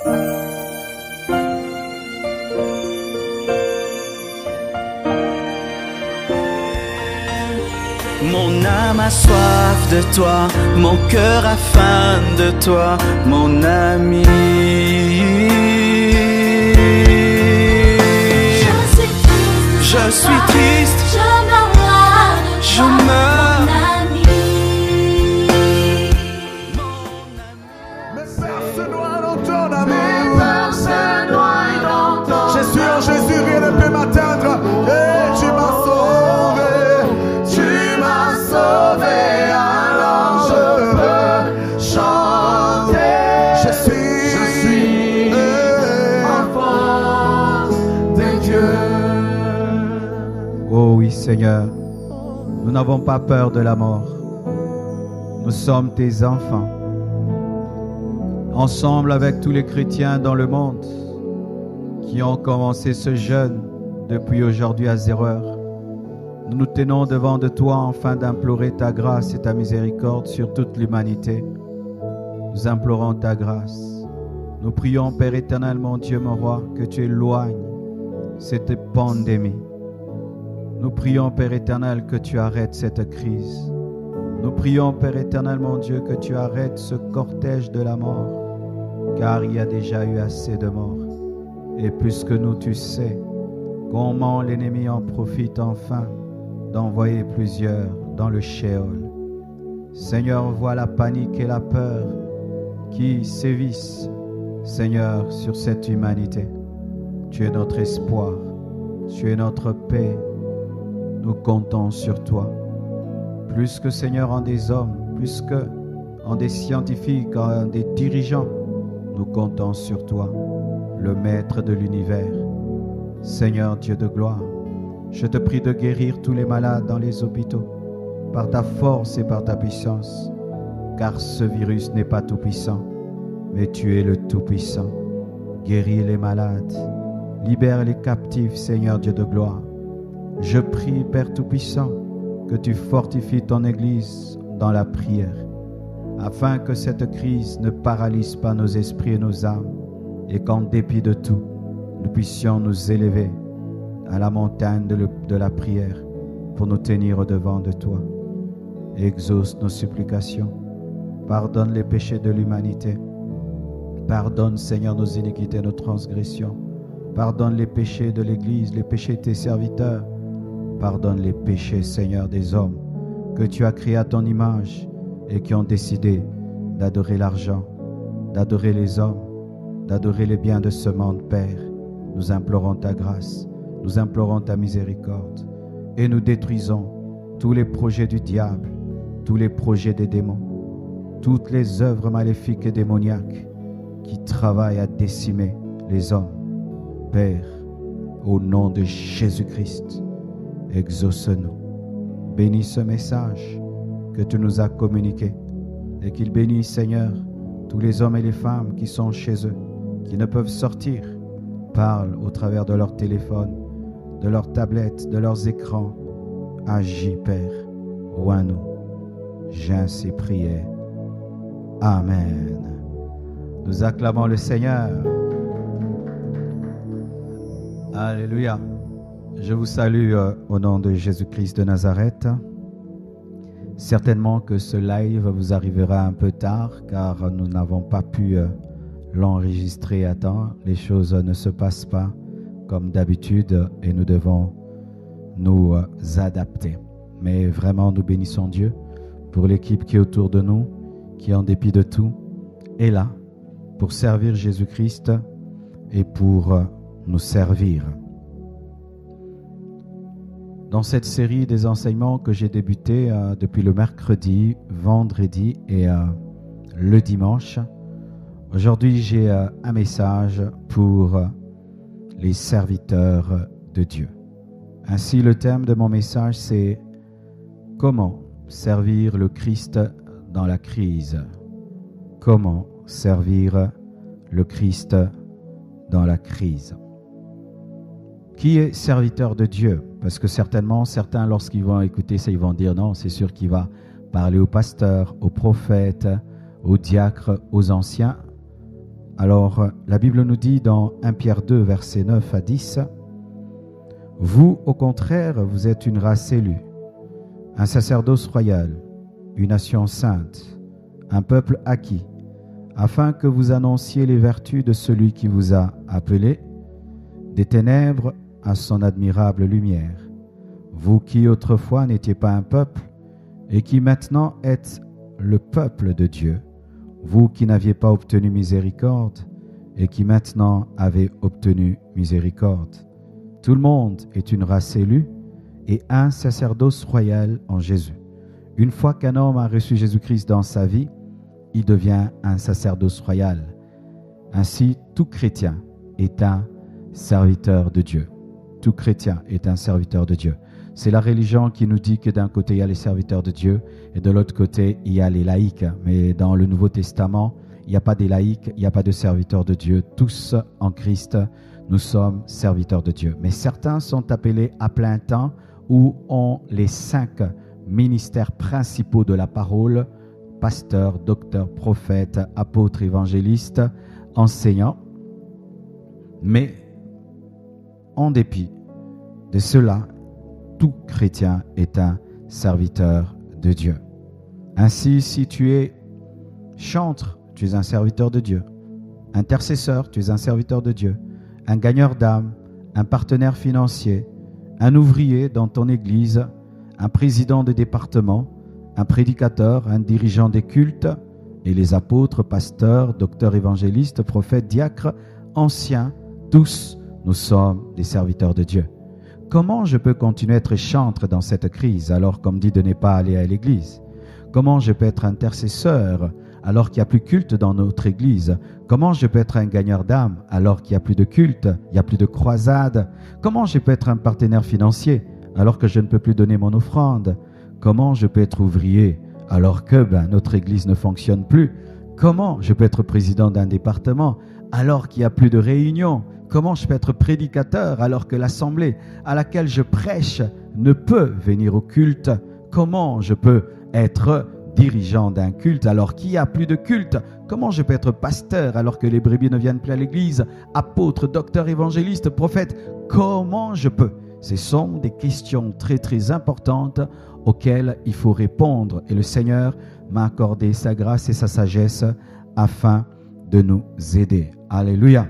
Mon âme a soif de toi, mon cœur a faim de toi, mon ami. Je suis triste, je meurs. Mais personne noie dans ton amour. Je suis en Jésus, rien ne peut m'atteindre. Et tu m'as sauvé. Tu m'as sauvé, alors je veux chanter. Je suis enfant de Dieu. Oh oui, Seigneur, nous n'avons pas peur de la mort. Nous sommes tes enfants. Ensemble avec tous les chrétiens dans le monde qui ont commencé ce jeûne depuis aujourd'hui à 0 heure, nous nous tenons devant de toi afin d'implorer ta grâce et ta miséricorde sur toute l'humanité. Nous implorons ta grâce. Nous prions, Père éternel, mon Dieu, mon roi, que tu éloignes cette pandémie. Nous prions, Père éternel, que tu arrêtes cette crise. Nous prions, Père éternel, mon Dieu, que tu arrêtes ce cortège de la mort, car il y a déjà eu assez de morts. Et plus que nous, tu sais comment l'ennemi en profite enfin d'envoyer plusieurs dans le Sheol. Seigneur, vois la panique et la peur qui sévissent, Seigneur, sur cette humanité. Tu es notre espoir, tu es notre paix. Nous comptons sur toi. Plus que, Seigneur, en des hommes, plus que en des scientifiques, en des dirigeants, nous comptons sur toi, le Maître de l'univers. Seigneur Dieu de gloire, je te prie de guérir tous les malades dans les hôpitaux, par ta force et par ta puissance, car ce virus n'est pas tout-puissant, mais tu es le Tout-Puissant. Guéris les malades, libère les captifs, Seigneur Dieu de gloire. Je prie, Père Tout-Puissant, que tu fortifies ton Église dans la prière, afin que cette crise ne paralyse pas nos esprits et nos âmes, et qu'en dépit de tout, nous puissions nous élever à la montagne de la prière pour nous tenir au-devant de toi. Exauce nos supplications, pardonne les péchés de l'humanité, pardonne, Seigneur, nos iniquités, nos transgressions, pardonne les péchés de l'Église, les péchés de tes serviteurs, pardonne les péchés, Seigneur, des hommes que tu as créés à ton image et qui ont décidé d'adorer l'argent, d'adorer les hommes, d'adorer les biens de ce monde, Père. Nous implorons ta grâce, nous implorons ta miséricorde et nous détruisons tous les projets du diable, tous les projets des démons, toutes les œuvres maléfiques et démoniaques qui travaillent à décimer les hommes. Père, au nom de Jésus-Christ, exauce-nous. Bénis ce message que tu nous as communiqué et qu'il bénisse, Seigneur, tous les hommes et les femmes qui sont chez eux, qui ne peuvent sortir. Parle au travers de leur téléphone, de leurs tablettes, de leurs écrans. Agis, Père, oins nous. J'ai ainsi prié. Amen. Nous acclamons le Seigneur. Alléluia. Je vous salue au nom de Jésus-Christ de Nazareth. Certainement que ce live vous arrivera un peu tard car nous n'avons pas pu l'enregistrer à temps. Les choses ne se passent pas comme d'habitude et nous devons nous adapter. Mais vraiment, nous bénissons Dieu pour l'équipe qui est autour de nous, qui en dépit de tout est là pour servir Jésus-Christ et pour nous servir. Dans cette série des enseignements que j'ai débuté depuis le mercredi, vendredi et le dimanche, aujourd'hui j'ai un message pour les serviteurs de Dieu. Ainsi, le thème de mon message, c'est « Comment servir le Christ dans la crise ?» Comment servir le Christ dans la crise? Qui est serviteur de Dieu? Parce que certainement, certains, lorsqu'ils vont écouter ça, ils vont dire non, c'est sûr qu'il va parler aux pasteurs, aux prophètes, aux diacres, aux anciens. Alors, la Bible nous dit dans 1 Pierre 2, versets 9 à 10, « Vous, au contraire, vous êtes une race élue, un sacerdoce royal, une nation sainte, un peuple acquis, afin que vous annonciez les vertus de celui qui vous a appelé des ténèbres à son admirable lumière. Vous qui autrefois n'étiez pas un peuple, et qui maintenant êtes le peuple de Dieu, vous qui n'aviez pas obtenu miséricorde, et qui maintenant avez obtenu miséricorde. Tout le monde est une race élue et un sacerdoce royal en Jésus. Une fois qu'un homme a reçu Jésus-Christ dans sa vie, il devient un sacerdoce royal. Ainsi, tout chrétien est un serviteur de Dieu. Tout chrétien est un serviteur de Dieu. C'est la religion qui nous dit que d'un côté, il y a les serviteurs de Dieu et de l'autre côté, il y a les laïcs. Mais dans le Nouveau Testament, il n'y a pas des laïcs, il n'y a pas de serviteurs de Dieu. Tous en Christ, nous sommes serviteurs de Dieu. Mais certains sont appelés à plein temps ou ont les 5 ministères principaux de la parole: pasteur, docteur, prophète, apôtre, évangéliste, enseignant. Mais en dépit de cela, tout chrétien est un serviteur de Dieu. Ainsi, si tu es chantre, tu es un serviteur de Dieu. Intercesseur, tu es un serviteur de Dieu. Un gagneur d'âme, un partenaire financier, un ouvrier dans ton église, un président de département, un prédicateur, un dirigeant des cultes, et les apôtres, pasteurs, docteurs, évangélistes, prophètes, diacres, anciens, tous, nous sommes des serviteurs de Dieu. Comment je peux continuer à être chantre dans cette crise alors qu'on me dit de ne pas aller à l'église? Comment je peux être intercesseur alors qu'il n'y a plus culte dans notre église? Comment je peux être un gagneur d'âme alors qu'il n'y a plus de culte, il n'y a plus de croisade? Comment je peux être un partenaire financier alors que je ne peux plus donner mon offrande? Comment je peux être ouvrier alors que notre église ne fonctionne plus? Comment je peux être président d'un département alors qu'il n'y a plus de réunions? Comment je peux être prédicateur alors que l'assemblée à laquelle je prêche ne peut venir au culte? Comment je peux être dirigeant d'un culte alors qu'il n'y a plus de culte? Comment je peux être pasteur alors que les brebis ne viennent plus à l'église? Apôtre, docteur, évangéliste, prophète, comment je peux? Ce sont des questions très très importantes auxquelles il faut répondre. Et le Seigneur m'a accordé sa grâce et sa sagesse afin de nous aider. Alléluia.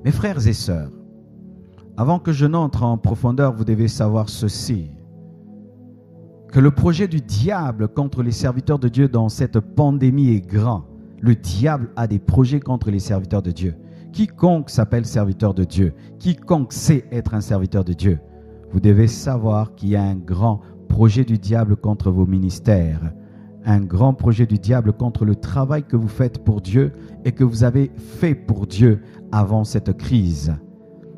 Mes frères et sœurs, avant que je n'entre en profondeur, vous devez savoir ceci, que le projet du diable contre les serviteurs de Dieu dans cette pandémie est grand. Le diable a des projets contre les serviteurs de Dieu. Quiconque s'appelle serviteur de Dieu, quiconque sait être un serviteur de Dieu, vous devez savoir qu'il y a un grand projet du diable contre vos ministères, un grand projet du diable contre le travail que vous faites pour Dieu et que vous avez fait pour Dieu avant cette crise.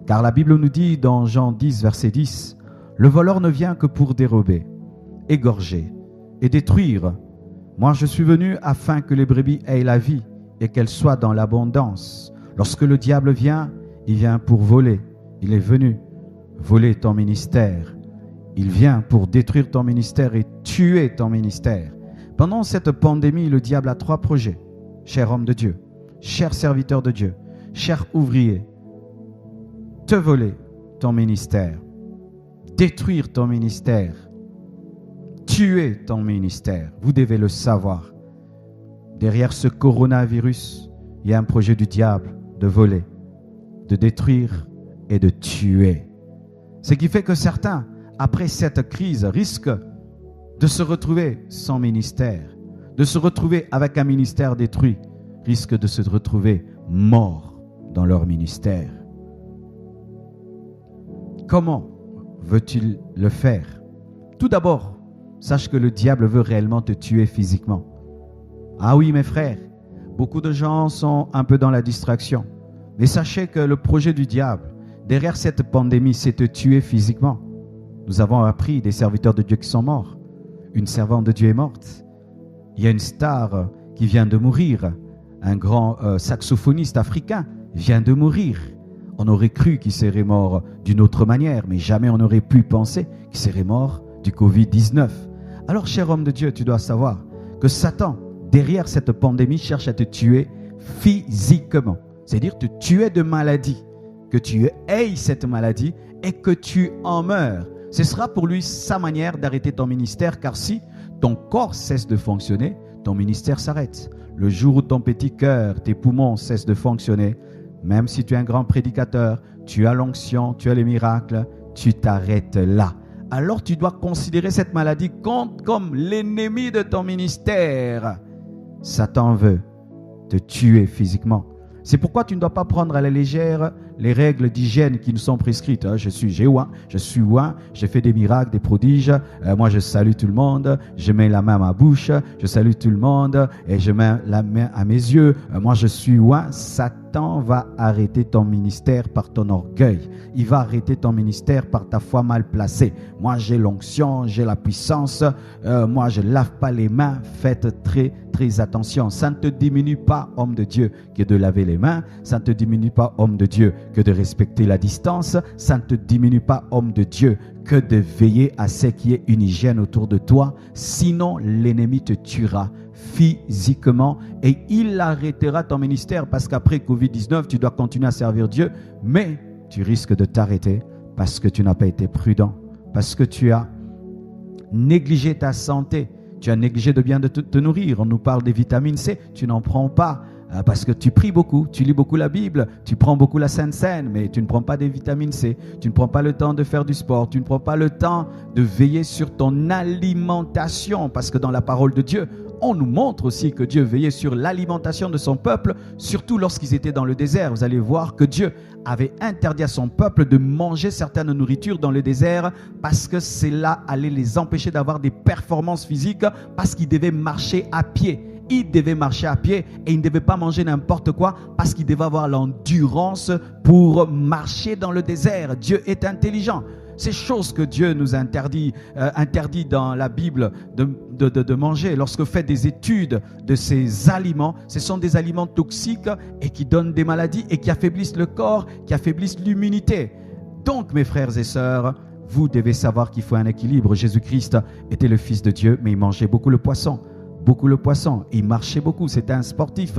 Car la Bible nous dit dans Jean 10, verset 10, « Le voleur ne vient que pour dérober, égorger et détruire. Moi, je suis venu afin que les brebis aient la vie et qu'elles soient dans l'abondance. Lorsque le diable vient, il vient pour voler. Il est venu voler ton ministère. Il vient pour détruire ton ministère et tuer ton ministère. » Pendant cette pandémie, le diable a 3 projets. Cher homme de Dieu, cher serviteur de Dieu, cher ouvrier, te voler ton ministère, détruire ton ministère, tuer ton ministère. Vous devez le savoir. Derrière ce coronavirus, il y a un projet du diable de voler, de détruire et de tuer. Ce qui fait que certains, après cette crise, risquent de se retrouver sans ministère, de se retrouver avec un ministère détruit, risquent de se retrouver morts dans leur ministère. Comment veut-il le faire? Tout d'abord, sache que le diable veut réellement te tuer physiquement. Ah oui, mes frères, beaucoup de gens sont un peu dans la distraction. Mais sachez que le projet du diable, derrière cette pandémie, c'est te tuer physiquement. Nous avons appris des serviteurs de Dieu qui sont morts. Une servante de Dieu est morte. Il y a une star qui vient de mourir. Un grand saxophoniste africain vient de mourir. On aurait cru qu'il serait mort d'une autre manière, mais jamais on n'aurait pu penser qu'il serait mort du Covid-19. Alors, cher homme de Dieu, tu dois savoir que Satan, derrière cette pandémie, cherche à te tuer physiquement. C'est-à-dire te tuer de maladie, que tu aies cette maladie et que tu en meurs. Ce sera pour lui sa manière d'arrêter ton ministère, car si ton corps cesse de fonctionner, ton ministère s'arrête. Le jour où ton petit cœur, tes poumons cessent de fonctionner, même si tu es un grand prédicateur, tu as l'onction, tu as les miracles, tu t'arrêtes là. Alors tu dois considérer cette maladie comme l'ennemi de ton ministère. Satan veut te tuer physiquement. C'est pourquoi tu ne dois pas prendre à la légère les règles d'hygiène qui nous sont prescrites. Je suis oint, je fais des miracles, des prodiges. Moi, je salue tout le monde. Je mets la main à ma bouche. Je salue tout le monde et je mets la main à mes yeux. Moi, je suis oint. Satan va arrêter ton ministère par ton orgueil. Il va arrêter ton ministère par ta foi mal placée. Moi, j'ai l'onction, j'ai la puissance. Moi, je lave pas les mains. Faites très attention. Ça ne te diminue pas, homme de Dieu, que de laver les mains. Ça ne te diminue pas, homme de Dieu, que de respecter la distance. Ça ne te diminue pas, homme de Dieu, que de veiller à ce qu'il y ait une hygiène autour de toi. Sinon, l'ennemi te tuera physiquement et il arrêtera ton ministère, parce qu'après Covid-19, tu dois continuer à servir Dieu, mais tu risques de t'arrêter parce que tu n'as pas été prudent, parce que tu as négligé ta santé. Tu as négligé de bien te nourrir. On nous parle des vitamines C. Tu n'en prends pas parce que tu pries beaucoup, tu lis beaucoup la Bible, tu prends beaucoup la Sainte Seine, mais tu ne prends pas des vitamines C. Tu ne prends pas le temps de faire du sport. Tu ne prends pas le temps de veiller sur ton alimentation, parce que dans la parole de Dieu, on nous montre aussi que Dieu veillait sur l'alimentation de son peuple, surtout lorsqu'ils étaient dans le désert. Vous allez voir que Dieu avait interdit à son peuple de manger certaines nourritures dans le désert, parce que cela allait les empêcher d'avoir des performances physiques, parce qu'ils devaient marcher à pied. Ils devaient marcher à pied et ils ne devaient pas manger n'importe quoi, parce qu'ils devaient avoir l'endurance pour marcher dans le désert. Dieu est intelligent. Ces choses que Dieu nous interdit dans la Bible de manger, lorsque vous faites des études de ces aliments, ce sont des aliments toxiques et qui donnent des maladies et qui affaiblissent le corps, qui affaiblissent l'immunité. Donc, mes frères et sœurs, vous devez savoir qu'il faut un équilibre. Jésus-Christ était le Fils de Dieu, mais il mangeait beaucoup le poisson. Il marchait beaucoup, c'était un sportif.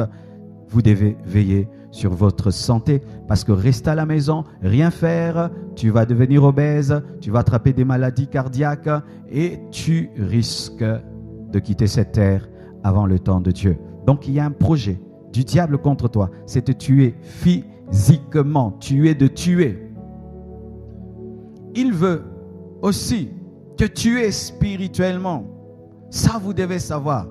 Vous devez veiller sur votre santé, parce que rester à la maison, rien faire, tu vas devenir obèse, tu vas attraper des maladies cardiaques et tu risques de quitter cette terre avant le temps de Dieu. Donc il y a un projet du diable contre toi, c'est de tuer physiquement, de tuer. Il veut aussi te tuer spirituellement. Ça, vous devez savoir.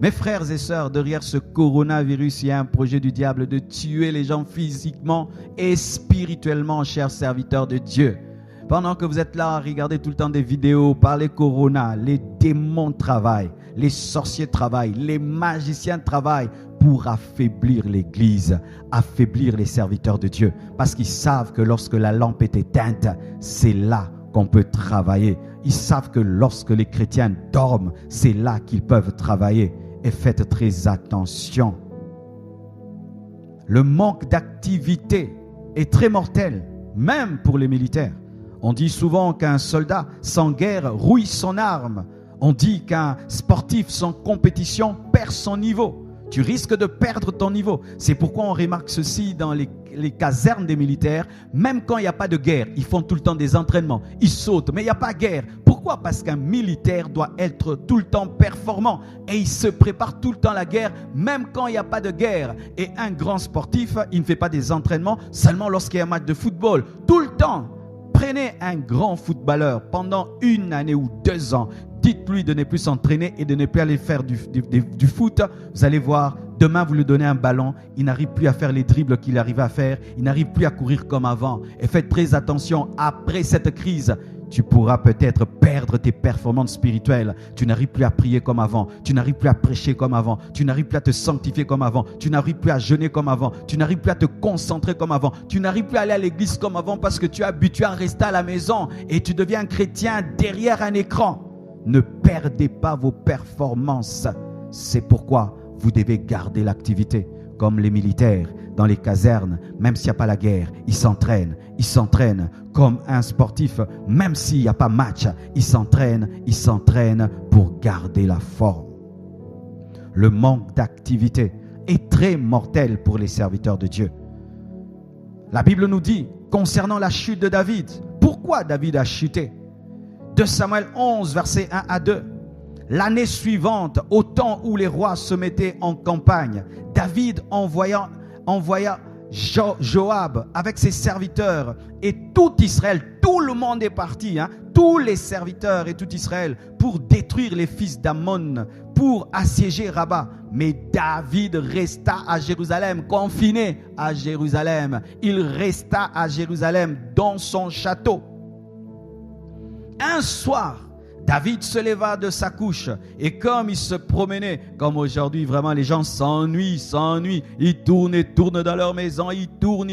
Mes frères et sœurs, derrière ce coronavirus, il y a un projet du diable de tuer les gens physiquement et spirituellement, chers serviteurs de Dieu. Pendant que vous êtes là à regarder tout le temps des vidéos par les corona, les démons travaillent, les sorciers travaillent, les magiciens travaillent pour affaiblir l'Église, affaiblir les serviteurs de Dieu. Parce qu'ils savent que lorsque la lampe est éteinte, c'est là qu'on peut travailler. Ils savent que lorsque les chrétiens dorment, c'est là qu'ils peuvent travailler. Et faites très attention. Le manque d'activité est très mortel, même pour les militaires. On dit souvent qu'un soldat sans guerre rouille son arme. On dit qu'un sportif sans compétition perd son niveau. Tu risques de perdre ton niveau. C'est pourquoi on remarque ceci dans les casernes des militaires. Même quand il n'y a pas de guerre, ils font tout le temps des entraînements. Ils sautent, mais il n'y a pas de guerre. Pourquoi? Parce qu'un militaire doit être tout le temps performant. Et il se prépare tout le temps à la guerre, même quand il n'y a pas de guerre. Et un grand sportif, il ne fait pas des entraînements seulement lorsqu'il y a un match de football. Tout le temps. Prenez un grand footballeur pendant 1 année ou 2 ans. Dites-lui de ne plus s'entraîner et de ne plus aller faire du foot. Vous allez voir, demain vous lui donnez un ballon, il n'arrive plus à faire les dribbles qu'il arrivait à faire, il n'arrive plus à courir comme avant. Et faites très attention, après cette crise, tu pourras peut-être perdre tes performances spirituelles. Tu n'arrives plus à prier comme avant, tu n'arrives plus à prêcher comme avant, tu n'arrives plus à te sanctifier comme avant, tu n'arrives plus à jeûner comme avant, tu n'arrives plus à te concentrer comme avant, tu n'arrives plus à aller à l'église comme avant, parce que tu es habitué à rester à la maison et tu deviens un chrétien derrière un écran. Ne perdez pas vos performances. C'est pourquoi vous devez garder l'activité. Comme les militaires dans les casernes, même s'il n'y a pas la guerre, ils s'entraînent comme un sportif, même s'il n'y a pas match, ils s'entraînent pour garder la forme. Le manque d'activité est très mortel pour les serviteurs de Dieu. La Bible nous dit, concernant la chute de David, pourquoi David a chuté? 2 Samuel 11, versets 1 à 2. L'année suivante, au temps où les rois se mettaient en campagne, David envoya Joab avec ses serviteurs et tout Israël, tout le monde est parti, tous les serviteurs et tout Israël pour détruire les fils d'Ammon, pour assiéger Rabat. Mais David resta à Jérusalem, confiné à Jérusalem. Il resta à Jérusalem dans son château. Un soir, David se leva de sa couche et comme il se promenait, comme aujourd'hui vraiment les gens s'ennuient, ils tournent dans leur maison, ils tournent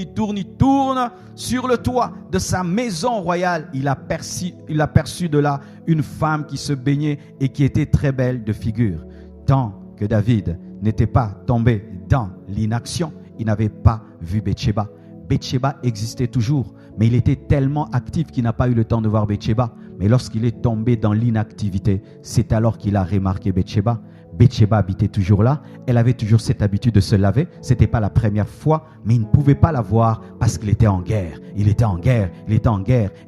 sur le toit de sa maison royale. Il aperçut de là une femme qui se baignait et qui était très belle de figure. Tant que David n'était pas tombé dans l'inaction, il n'avait pas vu Bathsheba. Bathsheba existait toujours, mais il était tellement actif qu'il n'a pas eu le temps de voir Bathsheba. Mais lorsqu'il est tombé dans l'inactivité, c'est alors qu'il a remarqué Bathsheba. Bathsheba habitait toujours là. Elle avait toujours cette habitude de se laver. Ce n'était pas la première fois, mais il ne pouvait pas la voir parce qu'il était en guerre. Il était en guerre.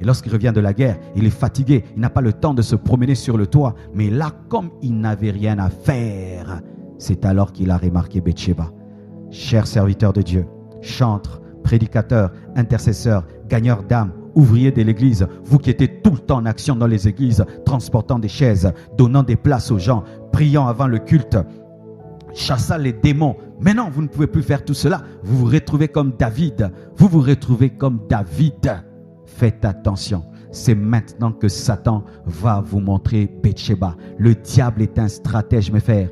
Et lorsqu'il revient de la guerre, il est fatigué. Il n'a pas le temps de se promener sur le toit. Mais là, comme il n'avait rien à faire, c'est alors qu'il a remarqué Bathsheba. Chers serviteurs de Dieu, chantres, prédicateurs, intercesseurs, gagneurs d'âmes, ouvriers de l'église, vous qui étiez tout le temps en action dans les églises, transportant des chaises, donnant des places aux gens, priant avant le culte, chassant les démons. Maintenant, vous ne pouvez plus faire tout cela. Vous vous retrouvez comme David. Faites attention. C'est maintenant que Satan va vous montrer Bathsheba. Le diable est un stratège, mes frères.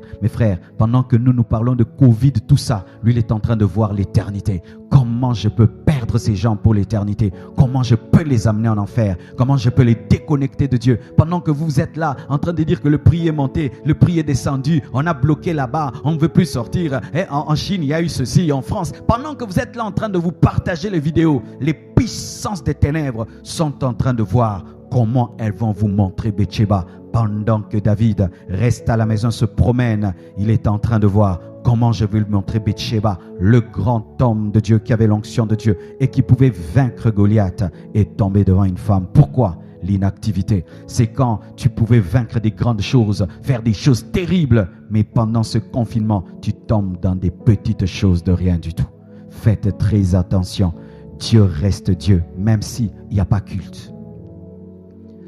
Pendant que nous parlons de Covid, tout ça, lui, il est en train de voir l'éternité. Comment je peux perdre ces gens pour l'éternité? Comment je peux les amener en enfer? Comment je peux les déconnecter de Dieu? Pendant que vous êtes là, en train de dire que le prix est monté, le prix est descendu, on a bloqué là-bas, on ne veut plus sortir. En Chine, il y a eu ceci, en France. Pendant que vous êtes là en train de vous partager les vidéos, les puissances des ténèbres sont en train de voir comment elles vont vous montrer Bathsheba. Pendant que David reste à la maison, se promène, il est en train de voir comment je vais lui montrer Bathsheba, le grand homme de Dieu qui avait l'onction de Dieu et qui pouvait vaincre Goliath et tomber devant une femme. Pourquoi? L'inactivité. C'est quand tu pouvais vaincre des grandes choses, faire des choses terribles, mais pendant ce confinement, tu tombes dans des petites choses de rien du tout. Faites très attention. Dieu reste Dieu, même s'il n'y a pas culte.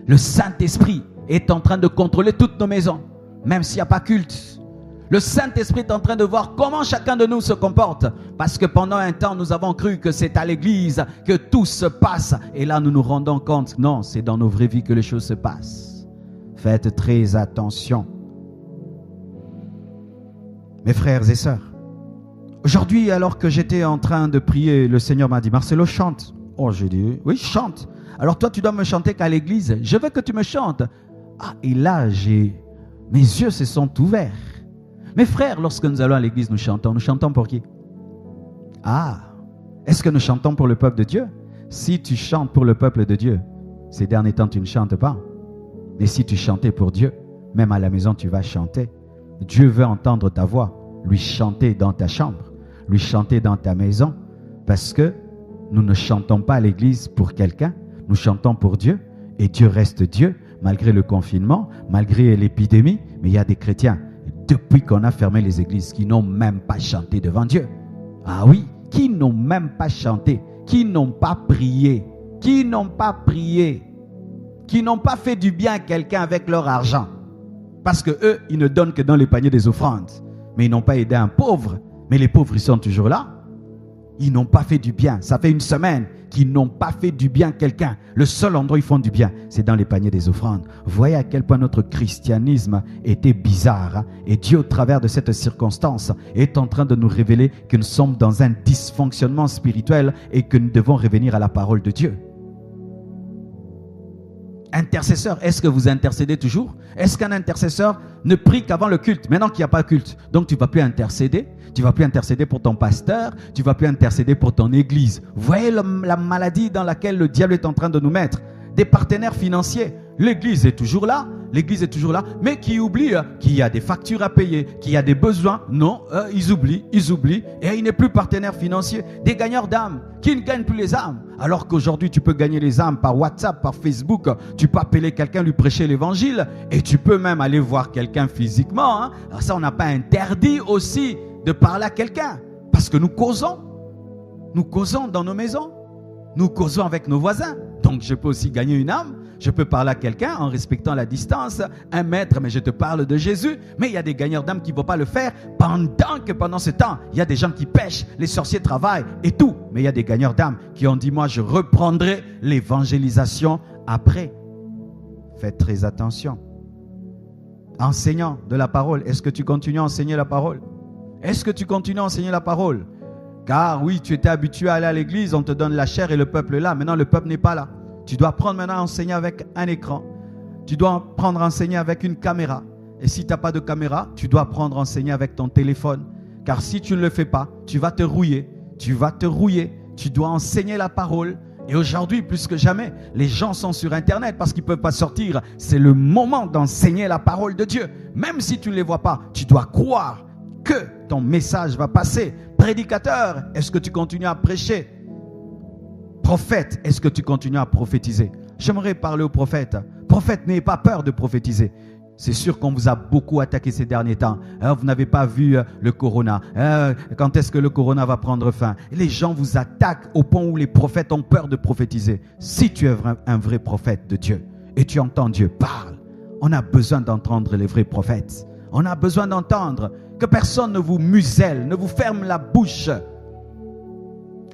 Le Saint-Esprit est en train de contrôler toutes nos maisons, même s'il n'y a pas culte. Le Saint-Esprit est en train de voir comment chacun de nous se comporte. Parce que pendant un temps, nous avons cru que c'est à l'église que tout se passe. Et là, nous nous rendons compte, non, c'est dans nos vraies vies que les choses se passent. Faites très attention. Mes frères et sœurs, aujourd'hui, alors que j'étais en train de prier, le Seigneur m'a dit, Marcelo, chante. Oh, j'ai dit, oui, chante. Alors toi, tu dois me chanter qu'à l'église. Je veux que tu me chantes. Ah, et là, mes yeux se sont ouverts. Mes frères, lorsque nous allons à l'église, nous chantons pour qui? Ah, est-ce que nous chantons pour le peuple de Dieu? Si tu chantes pour le peuple de Dieu, ces derniers temps, tu ne chantes pas. Mais si tu chantais pour Dieu, même à la maison, tu vas chanter. Dieu veut entendre ta voix, lui chanter dans ta chambre, lui chanter dans ta maison, parce que nous ne chantons pas à l'église pour quelqu'un, nous chantons pour Dieu, et Dieu reste Dieu, malgré le confinement, malgré l'épidémie, mais il y a des chrétiens, depuis qu'on a fermé les églises, qui n'ont même pas chanté devant Dieu. Ah oui, qui n'ont même pas chanté, qui n'ont pas prié, qui n'ont pas fait du bien à quelqu'un avec leur argent. Parce que eux, ils ne donnent que dans les paniers des offrandes. Mais ils n'ont pas aidé un pauvre. Mais les pauvres, ils sont toujours là. Ils n'ont pas fait du bien. Ça fait une semaine qu'ils n'ont pas fait du bien à quelqu'un. Le seul endroit où ils font du bien, c'est dans les paniers des offrandes. Vous voyez à quel point notre christianisme était bizarre. Et Dieu, au travers de cette circonstance, est en train de nous révéler que nous sommes dans un dysfonctionnement spirituel et que nous devons revenir à la parole de Dieu. Intercesseur, est-ce que vous intercédez toujours? Est-ce qu'un intercesseur ne prie qu'avant le culte? Maintenant qu'il n'y a pas de culte, donc tu ne vas plus intercéder. Tu ne vas plus intercéder pour ton pasteur. Tu ne vas plus intercéder pour ton église. Vous voyez la maladie dans laquelle le diable est en train de nous mettre? Des partenaires financiers. L'église est toujours là, l'église est toujours là, mais qui oublient qu'il y a des factures à payer, qu'il y a des besoins. Non, ils oublient, et il n'est plus partenaire financier. Des gagneurs d'âmes qui ne gagnent plus les âmes. Alors qu'aujourd'hui, tu peux gagner les âmes par WhatsApp, par Facebook, tu peux appeler quelqu'un, lui prêcher l'évangile, et tu peux même aller voir quelqu'un physiquement. Alors ça, on n'a pas interdit aussi de parler à quelqu'un, parce que nous causons dans nos maisons, nous causons avec nos voisins. Donc je peux aussi gagner une âme, je peux parler à quelqu'un en respectant la distance, 1 mètre, mais je te parle de Jésus. Mais il y a des gagneurs d'âme qui ne vont pas le faire pendant ce temps, il y a des gens qui pêchent, les sorciers travaillent et tout. Mais il y a des gagneurs d'âme qui ont dit, moi je reprendrai l'évangélisation après. Faites très attention. Enseignant de la parole, est-ce que tu continues à enseigner la parole? Est-ce que tu continues à enseigner la parole? Car oui, tu étais habitué à aller à l'église, on te donne la chair et le peuple est là. Maintenant, le peuple n'est pas là. Tu dois apprendre maintenant à enseigner avec un écran. Tu dois apprendre à enseigner avec une caméra. Et si tu n'as pas de caméra, tu dois apprendre à enseigner avec ton téléphone. Car si tu ne le fais pas, tu vas te rouiller. Tu vas te rouiller. Tu dois enseigner la parole. Et aujourd'hui, plus que jamais, les gens sont sur Internet parce qu'ils ne peuvent pas sortir. C'est le moment d'enseigner la parole de Dieu. Même si tu ne les vois pas, tu dois croire que ton message va passer. Prédicateur, est-ce que tu continues à prêcher? Prophète, est-ce que tu continues à prophétiser? J'aimerais parler aux prophètes. Prophète, n'ayez pas peur de prophétiser. C'est sûr qu'on vous a beaucoup attaqué ces derniers temps. Vous n'avez pas vu le corona. Quand est-ce que le corona va prendre fin? Les gens vous attaquent au point où les prophètes ont peur de prophétiser. Si tu es un vrai prophète de Dieu et tu entends Dieu, parle. On a besoin d'entendre les vrais prophètes. On a besoin d'entendre que personne ne vous muselle, ne vous ferme la bouche.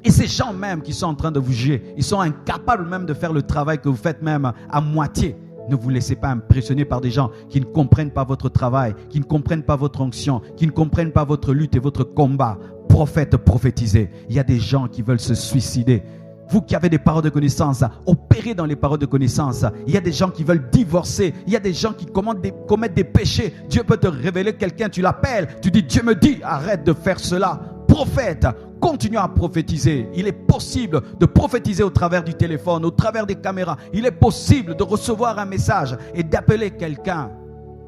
Et ces gens même qui sont en train de vous juger, ils sont incapables même de faire le travail que vous faites même à moitié. Ne vous laissez pas impressionner par des gens qui ne comprennent pas votre travail, qui ne comprennent pas votre onction, qui ne comprennent pas votre lutte et votre combat. Prophète, prophétisez. Il y a des gens qui veulent se suicider. Vous qui avez des paroles de connaissance, opérez dans les paroles de connaissance. Il y a des gens qui veulent divorcer. Il y a des gens qui commettent des péchés. Dieu peut te révéler quelqu'un, tu l'appelles. Tu dis, Dieu me dit, arrête de faire cela. Prophète, continue à prophétiser. Il est possible de prophétiser au travers du téléphone, au travers des caméras. Il est possible de recevoir un message et d'appeler quelqu'un.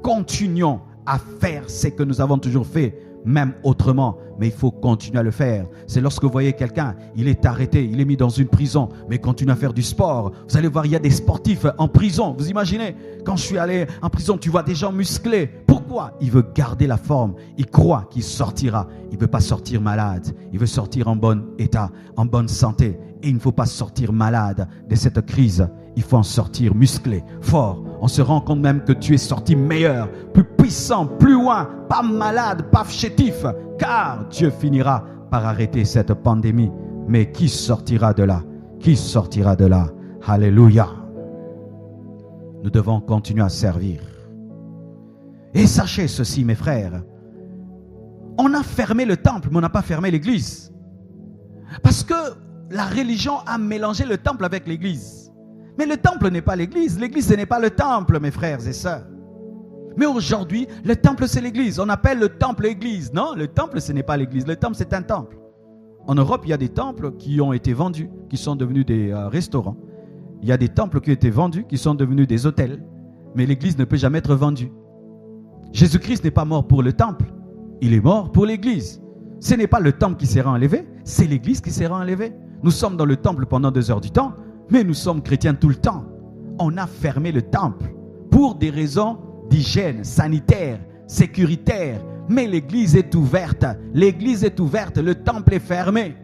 Continuons à faire ce que nous avons toujours fait, même autrement, mais il faut continuer à le faire. C'est lorsque vous voyez quelqu'un, il est arrêté, il est mis dans une prison, mais continue à faire du sport. Vous allez voir, il y a des sportifs en prison. Vous imaginez, quand je suis allé en prison, tu vois des gens musclés. Pourquoi? Il veut garder la forme. Il croit qu'il sortira. Il ne veut pas sortir malade. Il veut sortir en bon état, en bonne santé. Et il ne faut pas sortir malade de cette crise. Il faut en sortir musclé, fort. On se rend compte même que tu es sorti meilleur, plus puissant, plus loin, pas malade, pas chétif. Car Dieu finira par arrêter cette pandémie. Mais qui sortira de là? Qui sortira de là? Alléluia. Nous devons continuer à servir. Et sachez ceci, mes frères. On a fermé le temple, mais on n'a pas fermé l'église. Parce que la religion a mélangé le temple avec l'église. Mais le temple n'est pas l'église. L'église, ce n'est pas le temple, mes frères et sœurs. Mais aujourd'hui, le temple, c'est l'église. On appelle le temple église. Non, le temple, ce n'est pas l'église. Le temple, c'est un temple. En Europe, il y a des temples qui ont été vendus, qui sont devenus des restaurants. Il y a des temples qui ont été vendus, qui sont devenus des hôtels. Mais l'église ne peut jamais être vendue. Jésus-Christ n'est pas mort pour le temple. Il est mort pour l'église. Ce n'est pas le temple qui sera enlevé, c'est l'église qui sera enlevée. Nous sommes dans le temple pendant 2 heures du temps, mais nous sommes chrétiens tout le temps. On a fermé le temple pour des raisons d'hygiène, sanitaire, sécuritaire. Mais l'église est ouverte. L'église est ouverte, le temple est fermé.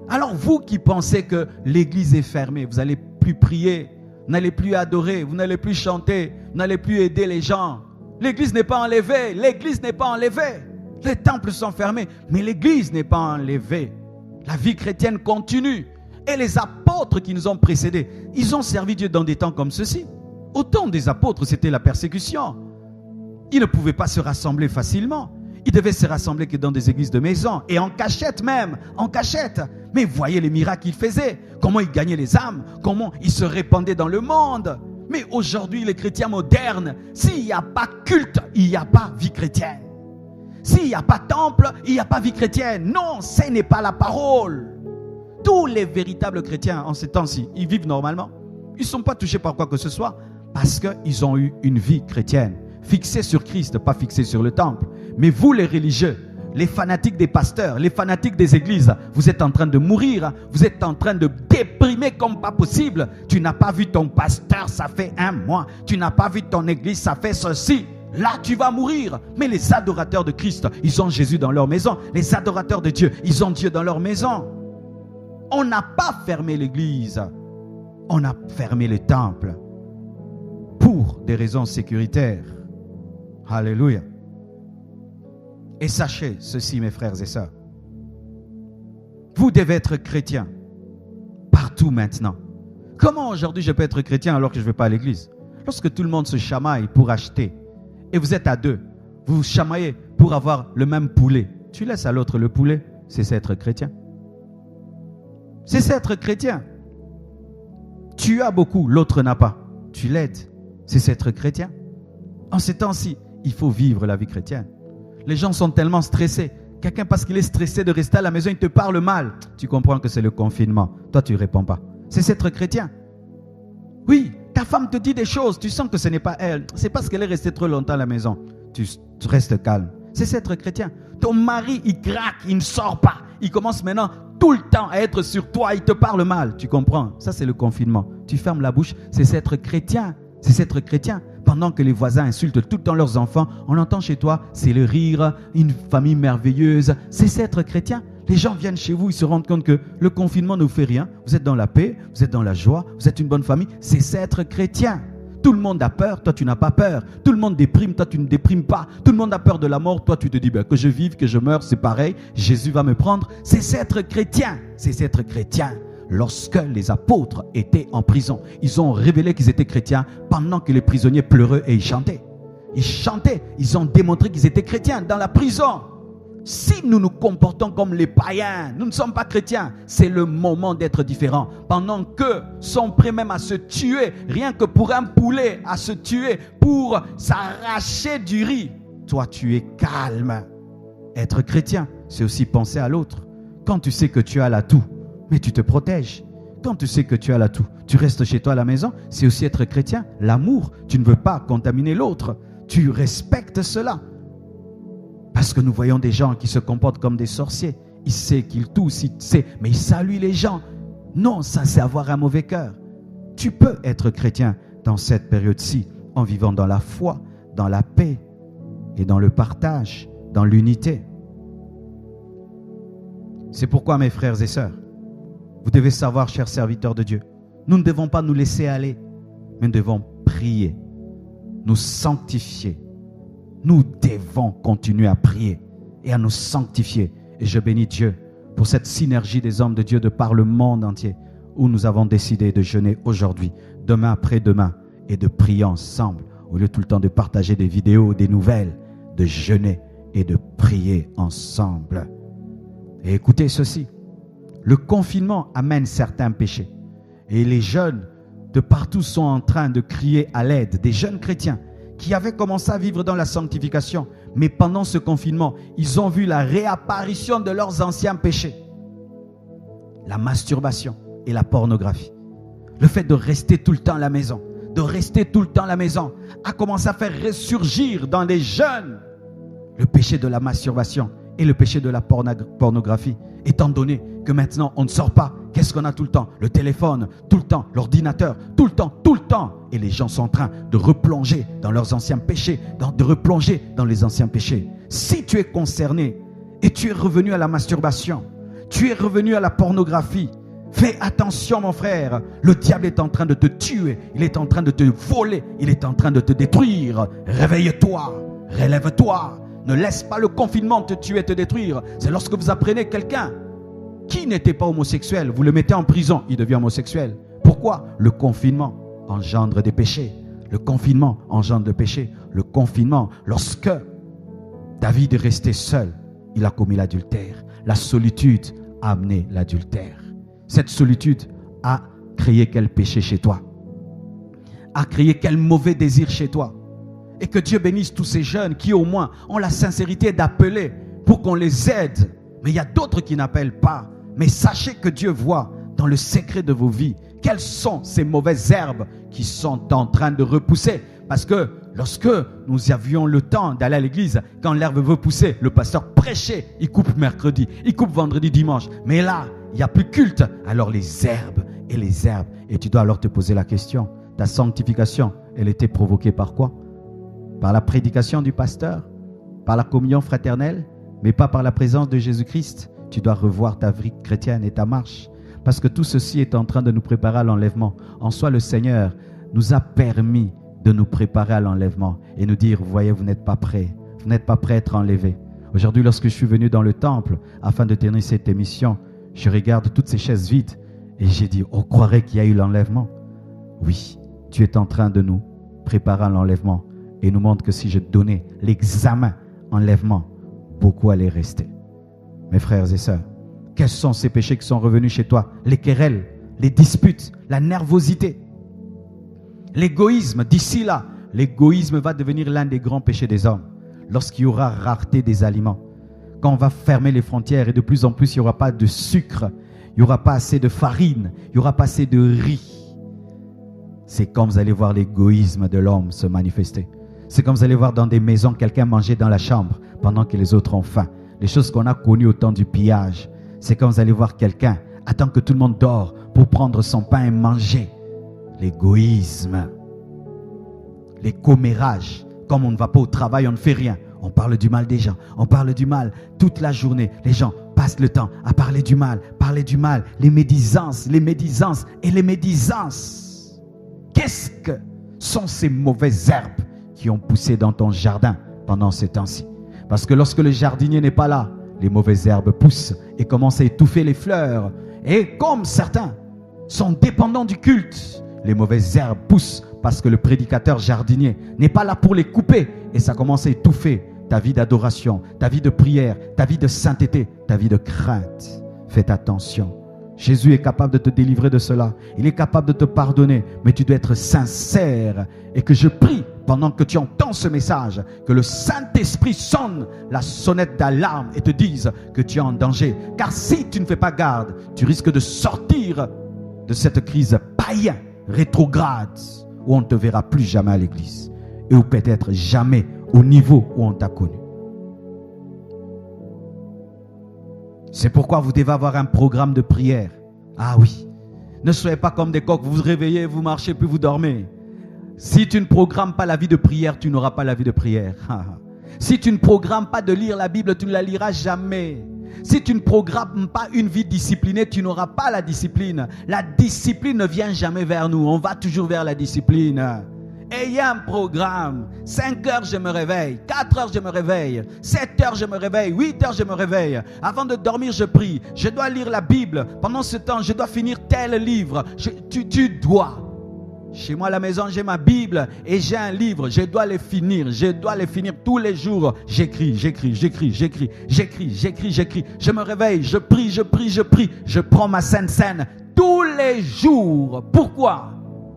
Alors vous qui pensez que l'église est fermée, vous n'allez plus prier, vous n'allez plus adorer, vous n'allez plus chanter, vous n'allez plus aider les gens. L'église n'est pas enlevée, l'église n'est pas enlevée. Les temples sont fermés, mais l'église n'est pas enlevée. La vie chrétienne continue. Et les apôtres qui nous ont précédés, ils ont servi Dieu dans des temps comme ceci. Au temps des apôtres, c'était la persécution. Ils ne pouvaient pas se rassembler facilement. Ils devaient se rassembler que dans des églises de maison, et en cachette même, en cachette. Mais voyez les miracles qu'ils faisaient, comment ils gagnaient les âmes, comment ils se répandaient dans le monde. Mais aujourd'hui, les chrétiens modernes, s'il n'y a pas culte, il n'y a pas vie chrétienne. S'il n'y a pas temple, il n'y a pas vie chrétienne. Non, ce n'est pas la parole. Tous les véritables chrétiens en ces temps-ci, ils vivent normalement. Ils ne sont pas touchés par quoi que ce soit. Parce qu'ils ont eu une vie chrétienne, fixée sur Christ, pas fixée sur le temple. Mais vous, les religieux, les fanatiques des pasteurs, les fanatiques des églises, vous êtes en train de mourir, vous êtes en train de déprimer comme pas possible. Tu n'as pas vu ton pasteur, ça fait 1 mois. Tu n'as pas vu ton église, ça fait ceci. Là, tu vas mourir. Mais les adorateurs de Christ, ils ont Jésus dans leur maison. Les adorateurs de Dieu, ils ont Dieu dans leur maison. On n'a pas fermé l'église. On a fermé le temple pour des raisons sécuritaires. Alléluia. Et sachez ceci, mes frères et sœurs. Vous devez être chrétiens partout maintenant. Comment aujourd'hui je peux être chrétien alors que je ne vais pas à l'église? Lorsque tout le monde se chamaille pour acheter et vous êtes à 2, vous vous chamaillez pour avoir le même poulet. Tu laisses à l'autre le poulet, c'est être chrétien. C'est être chrétien. Tu as beaucoup, l'autre n'a pas. Tu l'aides, c'est être chrétien. En ces temps-ci, il faut vivre la vie chrétienne. Les gens sont tellement stressés. Quelqu'un, parce qu'il est stressé de rester à la maison, il te parle mal. Tu comprends que c'est le confinement. Toi, tu ne réponds pas. C'est être chrétien. Oui, ta femme te dit des choses. Tu sens que ce n'est pas elle. C'est parce qu'elle est restée trop longtemps à la maison. Tu restes calme. C'est être chrétien. Ton mari, il craque, il ne sort pas. Il commence maintenant tout le temps à être sur toi. Il te parle mal. Tu comprends? Ça, c'est le confinement. Tu fermes la bouche. C'est être chrétien. C'est être chrétien. Pendant que les voisins insultent tout le temps leurs enfants, on entend chez toi, c'est le rire, une famille merveilleuse. C'est être chrétien. Les gens viennent chez vous, ils se rendent compte que le confinement ne vous fait rien. Vous êtes dans la paix, vous êtes dans la joie, vous êtes une bonne famille. C'est être chrétien. Tout le monde a peur, toi tu n'as pas peur. Tout le monde déprime, toi tu ne déprimes pas. Tout le monde a peur de la mort, toi tu te dis que je vive, que je meure, c'est pareil. Jésus va me prendre. C'est être chrétien. C'est être chrétien. Lorsque les apôtres étaient en prison, ils ont révélé qu'ils étaient chrétiens pendant que les prisonniers pleuraient et ils chantaient. Ils chantaient, ils ont démontré qu'ils étaient chrétiens dans la prison. Si nous nous comportons comme les païens, nous ne sommes pas chrétiens, c'est le moment d'être différent. Pendant qu'eux sont prêts même à se tuer, rien que pour un poulet, à se tuer, pour s'arracher du riz. Toi, tu es calme. Être chrétien, c'est aussi penser à l'autre. Quand tu sais que tu as l'atout, mais tu te protèges. Quand tu sais que tu as l'atout, tu restes chez toi à la maison, c'est aussi être chrétien. L'amour, tu ne veux pas contaminer l'autre. Tu respectes cela. Parce que nous voyons des gens qui se comportent comme des sorciers. Ils savent qu'ils toussent, ils savent, mais ils saluent les gens. Non, ça c'est avoir un mauvais cœur. Tu peux être chrétien dans cette période-ci, en vivant dans la foi, dans la paix et dans le partage, dans l'unité. C'est pourquoi, mes frères et sœurs, vous devez savoir, chers serviteurs de Dieu, nous ne devons pas nous laisser aller, mais nous devons prier, nous sanctifier. Nous devons continuer à prier et à nous sanctifier. Et je bénis Dieu pour cette synergie des hommes de Dieu de par le monde entier, où nous avons décidé de jeûner aujourd'hui, demain après-demain, et de prier ensemble, au lieu tout le temps de partager des vidéos, des nouvelles, de jeûner et de prier ensemble. Et écoutez ceci. Le confinement amène certains péchés. Et les jeunes de partout sont en train de crier à l'aide. Des jeunes chrétiens qui avaient commencé à vivre dans la sanctification. Mais pendant ce confinement, ils ont vu la réapparition de leurs anciens péchés. La masturbation et la pornographie. Le fait de rester tout le temps à la maison. De rester tout le temps à la maison a commencé à faire ressurgir dans les jeunes le péché de la masturbation et le péché de la pornographie. Étant donné que maintenant on ne sort pas, qu'est-ce qu'on a tout le temps? Le téléphone, tout le temps, l'ordinateur, tout le temps. Et les gens sont en train de replonger dans leurs anciens péchés, de replonger dans les anciens péchés. Si tu es concerné et tu es revenu à la masturbation, tu es revenu à la pornographie, fais attention mon frère, le diable est en train de te tuer, il est en train de te voler, il est en train de te détruire. Réveille-toi, relève-toi. Ne laisse pas le confinement te tuer et te détruire. C'est lorsque vous apprenez quelqu'un qui n'était pas homosexuel, vous le mettez en prison, il devient homosexuel. Pourquoi? Le confinement engendre des péchés. Le confinement engendre le péché. Le confinement, lorsque David est resté seul, il a commis l'adultère. La solitude a amené l'adultère. Cette solitude a créé quel péché chez toi? A créé quel mauvais désir chez toi? Et que Dieu bénisse tous ces jeunes qui au moins ont la sincérité d'appeler pour qu'on les aide. Mais il y a d'autres qui n'appellent pas. Mais sachez que Dieu voit dans le secret de vos vies quelles sont ces mauvaises herbes qui sont en train de repousser? Parce que lorsque nous avions le temps d'aller à l'église, quand l'herbe veut pousser, le pasteur prêchait, il coupe mercredi, il coupe vendredi, dimanche. Mais là, il n'y a plus culte. Alors les herbes et les herbes. Et tu dois alors te poser la question, ta sanctification, elle était provoquée par quoi? Par la prédication du pasteur, par la communion fraternelle, mais pas par la présence de Jésus-Christ. Tu dois revoir ta vie chrétienne et ta marche. Parce que tout ceci est en train de nous préparer à l'enlèvement. En soi, le Seigneur nous a permis de nous préparer à l'enlèvement et nous dire, vous voyez, vous n'êtes pas prêts. Vous n'êtes pas prêts à être enlevés. Aujourd'hui, lorsque je suis venu dans le temple, afin de tenir cette émission, je regarde toutes ces chaises vides et j'ai dit, on croirait qu'il y a eu l'enlèvement. Oui, tu es en train de nous préparer à l'enlèvement et nous montre que si je donnais l'examen enlèvement, beaucoup allaient rester. Mes frères et sœurs, quels sont ces péchés qui sont revenus chez toi? Les querelles, les disputes, la nervosité, l'égoïsme. D'ici là, l'égoïsme va devenir l'un des grands péchés des hommes. Lorsqu'il y aura rareté des aliments, quand on va fermer les frontières et de plus en plus il n'y aura pas de sucre, il n'y aura pas assez de farine, il n'y aura pas assez de riz. C'est quand vous allez voir l'égoïsme de l'homme se manifester. C'est comme vous allez voir dans des maisons quelqu'un manger dans la chambre pendant que les autres ont faim. Les choses qu'on a connues au temps du pillage. C'est quand vous allez voir quelqu'un attendre que tout le monde dort pour prendre son pain et manger. L'égoïsme. Les commérages. Comme on ne va pas au travail, on ne fait rien. On parle du mal des gens. On parle du mal toute la journée. Les gens passent le temps à parler du mal. Les médisances et les médisances. Qu'est-ce que sont ces mauvaises herbes qui ont poussé dans ton jardin pendant ces temps-ci? Parce que lorsque le jardinier n'est pas là, les mauvaises herbes poussent et commencent à étouffer les fleurs. Et comme certains sont dépendants du culte, les mauvaises herbes poussent parce que le prédicateur jardinier n'est pas là pour les couper. Et ça commence à étouffer ta vie d'adoration, ta vie de prière, ta vie de sainteté, ta vie de crainte. Faites attention. Jésus est capable de te délivrer de cela. Il est capable de te pardonner. Mais tu dois être sincère. Et que je prie, pendant que tu entends ce message, que le Saint-Esprit sonne la sonnette d'alarme et te dise que tu es en danger. Car si tu ne fais pas garde, tu risques de sortir de cette crise païenne, rétrograde, où on ne te verra plus jamais à l'église. Et où peut-être jamais au niveau où on t'a connu. C'est pourquoi vous devez avoir un programme de prière. Ah oui. Ne soyez pas comme des coqs, vous vous réveillez, vous marchez, puis vous dormez. Si tu ne programmes pas la vie de prière, tu n'auras pas la vie de prière. Si tu ne programmes pas de lire la Bible, tu ne la liras jamais. Si tu ne programmes pas une vie disciplinée, tu n'auras pas la discipline. La discipline ne vient jamais vers nous. On va toujours vers la discipline. Ayez un programme. 5 heures, je me réveille. 4 heures, je me réveille. 7 heures, je me réveille. 8 heures, je me réveille. Avant de dormir, je prie. Je dois lire la Bible. Pendant ce temps, je dois finir tel livre. Tu dois. Chez moi à la maison, j'ai ma Bible et j'ai un livre. Je dois les finir. Je dois les finir tous les jours. J'écris. Je me réveille, je prie. Je prends ma Sainte Seine tous les jours. Pourquoi?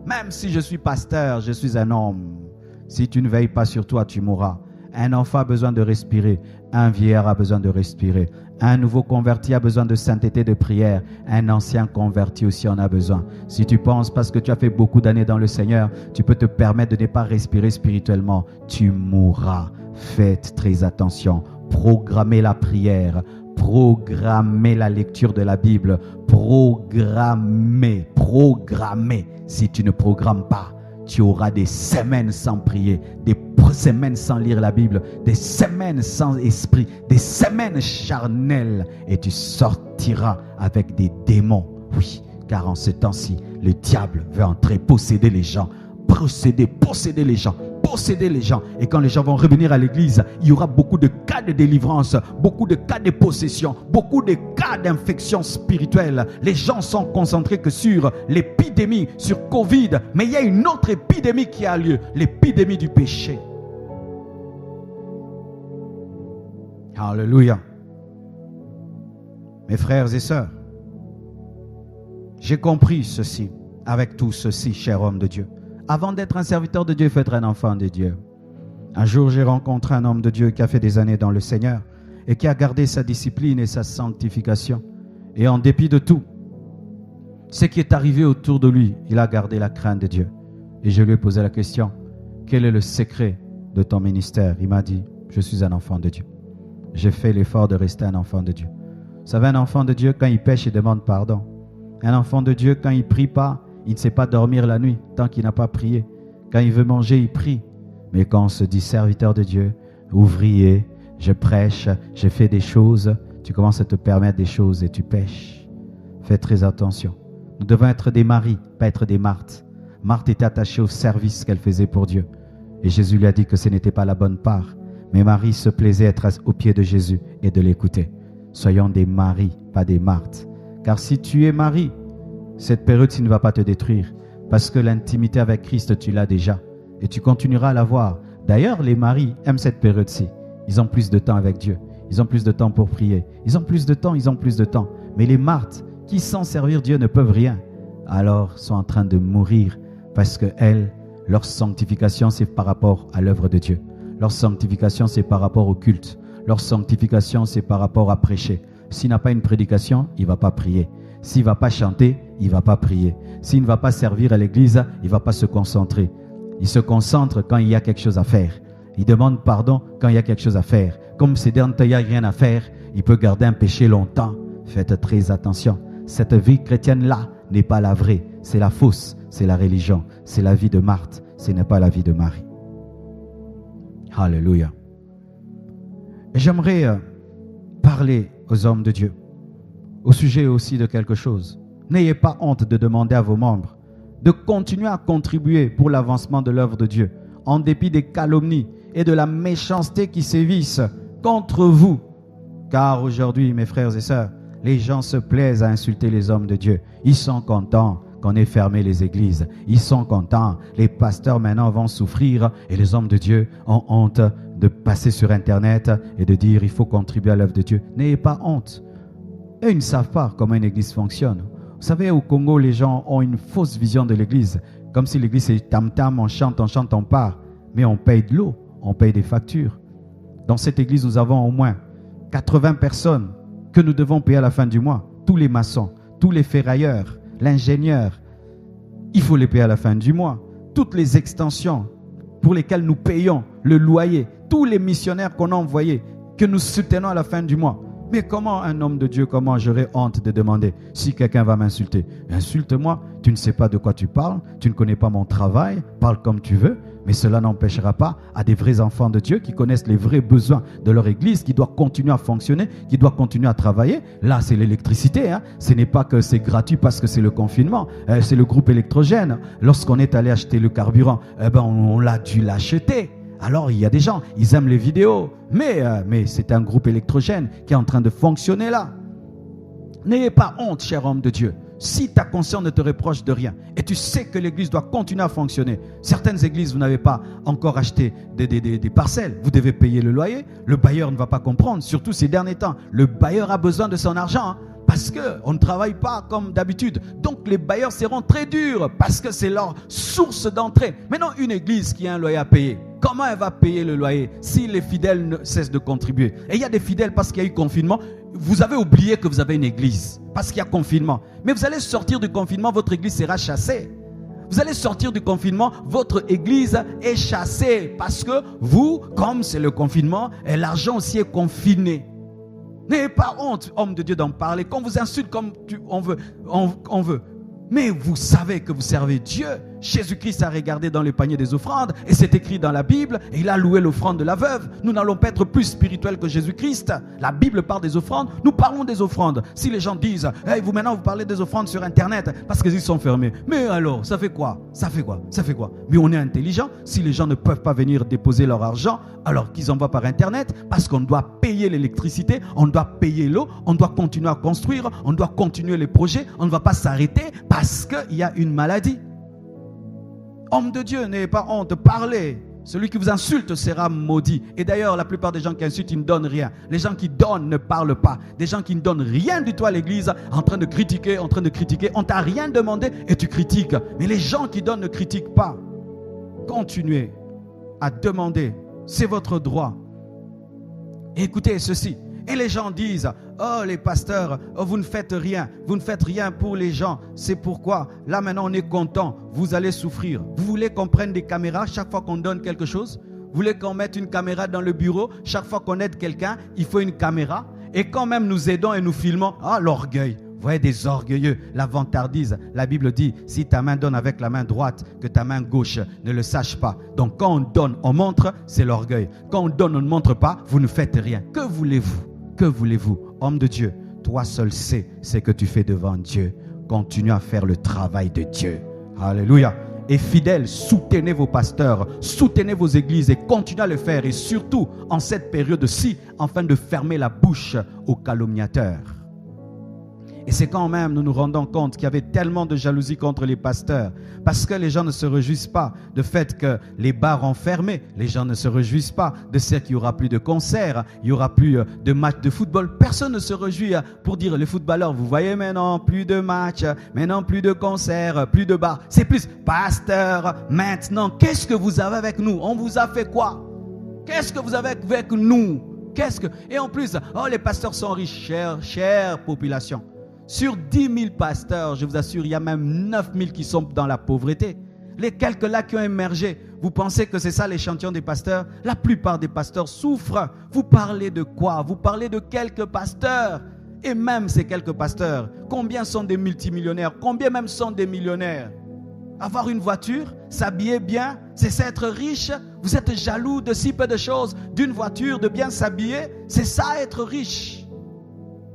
Même si je suis pasteur, je suis un homme. Si tu ne veilles pas sur toi, tu mourras. Un enfant a besoin de respirer. Un vieillard a besoin de respirer. Un nouveau converti a besoin de sainteté, de prière. Un ancien converti aussi en a besoin. Si tu penses parce que tu as fait beaucoup d'années dans le Seigneur, tu peux te permettre de ne pas respirer spirituellement, tu mourras. Faites très attention. Programmez la prière. Programmez la lecture de la Bible. Programmez. Si tu ne programmes pas, tu auras des semaines sans prier, des semaines sans lire la Bible, des semaines sans esprit, des semaines charnelles, et tu sortiras avec des démons. Oui, car en ce temps-ci, le diable veut entrer, posséder les gens, posséder les gens. Et quand les gens vont revenir à l'église, il y aura beaucoup de cas de délivrance, beaucoup de cas de possession, beaucoup de cas d'infection spirituelle. Les gens sont concentrés que sur l'épidémie, sur Covid, mais il y a une autre épidémie qui a lieu, l'épidémie du péché. Alléluia. Mes frères et sœurs, j'ai compris ceci, avec tout ceci, cher homme de Dieu. Avant d'être un serviteur de Dieu, il faut être un enfant de Dieu. Un jour, j'ai rencontré un homme de Dieu qui a fait des années dans le Seigneur et qui a gardé sa discipline et sa sanctification. Et en dépit de tout, Ce qui est arrivé autour de lui, il a gardé la crainte de Dieu. Et je lui ai posé la question, quel est le secret de ton ministère? Il m'a dit, je suis un enfant de Dieu. J'ai fait l'effort de rester un enfant de Dieu. Vous savez, un enfant de Dieu, quand il pêche, il demande pardon. Un enfant de Dieu, quand il ne prie pas, il ne sait pas dormir la nuit tant qu'il n'a pas prié. Quand il veut manger, il prie. Mais quand on se dit serviteur de Dieu, ouvrier, je prêche, je fais des choses, tu commences à te permettre des choses et tu pêches. Fais très attention. Nous devons être des Maries, pas être des Marthes. Marthe était attachée au service qu'elle faisait pour Dieu. Et Jésus lui a dit que ce n'était pas la bonne part. Mais Marie se plaisait à être aux pieds de Jésus et de l'écouter. Soyons des Maries, pas des Marthes. Car si tu es Marie, cette période-ci ne va pas te détruire. Parce que l'intimité avec Christ, tu l'as déjà. Et tu continueras à l'avoir. D'ailleurs, les maris aiment cette période-ci. Ils ont plus de temps avec Dieu. Ils ont plus de temps pour prier. Ils ont plus de temps. Mais les Marthes, qui sans servir Dieu ne peuvent rien, alors sont en train de mourir parce que elles, leur sanctification, c'est par rapport à l'œuvre de Dieu. Leur sanctification, c'est par rapport au culte. Leur sanctification, c'est par rapport à prêcher. S'il n'a pas une prédication, il ne va pas prier. S'il ne va pas chanter, il ne va pas prier. S'il ne va pas servir à l'église, il ne va pas se concentrer. Il se concentre quand il y a quelque chose à faire. Il demande pardon quand il y a quelque chose à faire. Comme c'est derniers temps, il n'y a rien à faire, il peut garder un péché longtemps. Faites très attention. Cette vie chrétienne-là n'est pas la vraie. C'est la fausse, c'est la religion. C'est la vie de Marthe, ce n'est pas la vie de Marie. Alléluia. Et j'aimerais parler aux hommes de Dieu au sujet aussi de quelque chose. N'ayez pas honte de demander à vos membres de continuer à contribuer pour l'avancement de l'œuvre de Dieu, en dépit des calomnies et de la méchanceté qui sévissent contre vous. Car aujourd'hui, mes frères et sœurs, les gens se plaisent à insulter les hommes de Dieu. Ils sont contents qu'on ait fermé les églises. Ils sont contents. Les pasteurs maintenant vont souffrir et les hommes de Dieu ont honte de passer sur Internet et de dire il faut contribuer à l'œuvre de Dieu. N'ayez pas honte. Et ils ne savent pas comment une église fonctionne. Vous savez, au Congo, les gens ont une fausse vision de l'église. Comme si l'église est tam-tam, on chante, on part. Mais on paye de l'eau, on paye des factures. Dans cette église, nous avons au moins 80 personnes que nous devons payer à la fin du mois. Tous les maçons, tous les ferrailleurs, l'ingénieur. Il faut les payer à la fin du mois. Toutes les extensions pour lesquelles nous payons le loyer. Tous les missionnaires qu'on a envoyés, que nous soutenons à la fin du mois. Mais comment un homme de Dieu, comment j'aurais honte de demander si quelqu'un va m'insulter? Insulte-moi, tu ne sais pas de quoi tu parles, tu ne connais pas mon travail, parle comme tu veux, mais cela n'empêchera pas à des vrais enfants de Dieu qui connaissent les vrais besoins de leur église, qui doivent continuer à fonctionner, qui doivent continuer à travailler. Là, c'est l'électricité, hein. Ce n'est pas que c'est gratuit parce que c'est le confinement, c'est le groupe électrogène. Lorsqu'on est allé acheter le carburant, on l'a dû l'acheter. Alors, il y a des gens, ils aiment les vidéos, mais c'est un groupe électrogène qui est en train de fonctionner là. N'ayez pas honte, cher homme de Dieu. Si ta conscience ne te reproche de rien et tu sais que l'église doit continuer à fonctionner, certaines églises, vous n'avez pas encore acheté des parcelles, vous devez payer le loyer, le bailleur ne va pas comprendre, surtout ces derniers temps. Le bailleur a besoin de son argent, hein, parce qu'on ne travaille pas comme d'habitude. Donc les bailleurs seront très durs parce que c'est leur source d'entrée. Maintenant, une église qui a un loyer à payer, comment elle va payer le loyer si les fidèles ne cessent de contribuer? Et il y a des fidèles parce qu'il y a eu confinement. Vous avez oublié que vous avez une église parce qu'il y a confinement. Mais vous allez sortir du confinement, votre église sera chassée. Vous allez sortir du confinement, votre église est chassée parce que vous, comme c'est le confinement, et l'argent aussi est confiné. N'ayez pas honte, homme de Dieu, d'en parler. Qu'on vous insulte comme on veut. Mais vous savez que vous servez Dieu. Jésus-Christ a regardé dans le panier des offrandes et c'est écrit dans la Bible et il a loué l'offrande de la veuve. Nous n'allons pas être plus spirituels que Jésus-Christ. La Bible parle des offrandes, nous parlons des offrandes. Si les gens disent hey, vous parlez des offrandes sur Internet parce qu'ils sont fermés. Mais alors, ça fait quoi? Mais on est intelligent. Si les gens ne peuvent pas venir déposer leur argent alors qu'ils envoient par Internet, parce qu'on doit payer l'électricité, on doit payer l'eau, on doit continuer à construire, on doit continuer les projets, on ne va pas s'arrêter parce qu'il y a une maladie. Homme de Dieu, n'ayez pas honte, parlez. Celui qui vous insulte sera maudit. Et d'ailleurs, la plupart des gens qui insultent, ils ne donnent rien. Les gens qui donnent ne parlent pas. Des gens qui ne donnent rien du tout à l'église, en train de critiquer. On t'a rien demandé et tu critiques. Mais les gens qui donnent ne critiquent pas. Continuez à demander. C'est votre droit. Et écoutez ceci. Et les gens disent, oh les pasteurs, oh, vous ne faites rien pour les gens. C'est pourquoi, là maintenant on est content, vous allez souffrir. Vous voulez qu'on prenne des caméras chaque fois qu'on donne quelque chose? Vous voulez qu'on mette une caméra dans le bureau? Chaque fois qu'on aide quelqu'un, il faut une caméra. Et quand même nous aidons et nous filmons, ah l'orgueil. Vous voyez des orgueilleux, la vantardise. La Bible dit, si ta main donne avec la main droite, que ta main gauche ne le sache pas. Donc quand on donne, on montre, c'est l'orgueil. Quand on donne, on ne montre pas, vous ne faites rien. Que voulez-vous? Que voulez-vous? Homme de Dieu, toi seul sais ce que tu fais devant Dieu. Continue à faire le travail de Dieu. Alléluia. Et fidèles, soutenez vos pasteurs, soutenez vos églises et continuez à le faire. Et surtout, en cette période-ci, afin de fermer la bouche aux calomniateurs. Et c'est quand même nous nous rendons compte qu'il y avait tellement de jalousie contre les pasteurs. Parce que les gens ne se réjouissent pas du fait que les bars ont fermé. Les gens ne se réjouissent pas de ce qu'il n'y aura plus de concerts, il n'y aura plus de matchs de football. Personne ne se réjouit pour dire les footballeurs, vous voyez maintenant, plus de matchs, maintenant plus de concerts, plus de bars. C'est plus, pasteur, maintenant, qu'est-ce que vous avez avec nous? On vous a fait quoi? Qu'est-ce que vous avez avec nous? Et en plus, oh les pasteurs sont riches, chère population. Sur 10 000 pasteurs, je vous assure, il y a même 9 000 qui sont dans la pauvreté. Les quelques-là qui ont émergé, vous pensez que c'est ça l'échantillon des pasteurs? La plupart des pasteurs souffrent. Vous parlez de quoi? Vous parlez de quelques pasteurs. Et même ces quelques pasteurs, combien sont des multimillionnaires? Combien même sont des millionnaires? Avoir une voiture, s'habiller bien, c'est ça être riche? Vous êtes jaloux de si peu de choses, d'une voiture, de bien s'habiller? C'est ça être riche?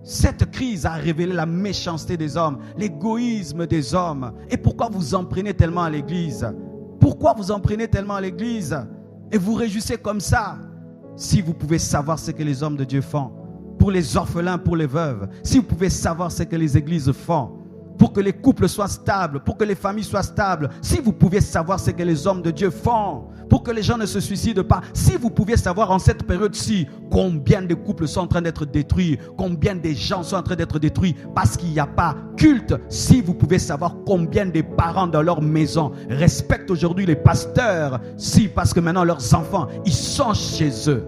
Cette crise a révélé la méchanceté des hommes, l'égoïsme des hommes. Et pourquoi vous en prenez tellement à l'église? Pourquoi vous en prenez tellement à l'église? Et vous réjouissez comme ça? Si vous pouvez savoir ce que les hommes de Dieu font, pour les orphelins, pour les veuves, si vous pouvez savoir ce que les églises font, pour que les couples soient stables, pour que les familles soient stables, si vous pouviez savoir ce que les hommes de Dieu font, pour que les gens ne se suicident pas, si vous pouviez savoir en cette période-ci combien de couples sont en train d'être détruits, combien de gens sont en train d'être détruits parce qu'il n'y a pas culte, si vous pouvez savoir combien de parents dans leur maison respectent aujourd'hui les pasteurs, si parce que maintenant leurs enfants, ils sont chez eux.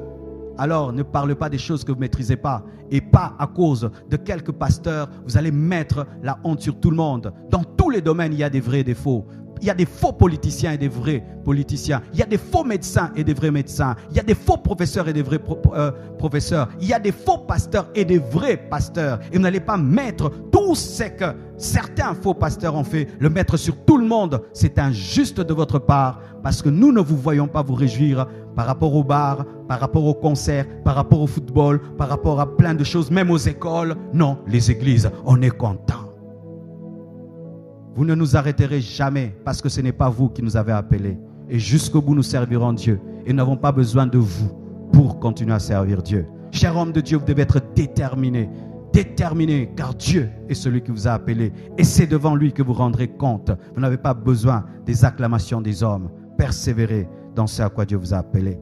Alors ne parlez pas des choses que vous ne maîtrisez pas. Et pas à cause de quelques pasteurs, vous allez mettre la honte sur tout le monde. Dans tous les domaines, il y a des vrais et des faux. Il y a des faux politiciens et des vrais politiciens. Il y a des faux médecins et des vrais médecins. Il y a des faux professeurs et des vrais professeurs. Il y a des faux pasteurs et des vrais pasteurs. Et vous n'allez pas mettre tout ce que certains faux pasteurs ont fait, le mettre sur tout le monde. C'est injuste de votre part parce que nous ne vous voyons pas vous réjouir par rapport aux bars, par rapport aux concerts, par rapport au football, par rapport à plein de choses, même aux écoles. Non, les églises, on est contents. Vous ne nous arrêterez jamais parce que ce n'est pas vous qui nous avez appelés. Et jusqu'au bout, nous servirons Dieu. Et nous n'avons pas besoin de vous pour continuer à servir Dieu. Cher homme de Dieu, vous devez être déterminé. Déterminé, car Dieu est celui qui vous a appelé. Et c'est devant lui que vous rendrez compte. Vous n'avez pas besoin des acclamations des hommes. Persévérez dans ce à quoi Dieu vous a appelé.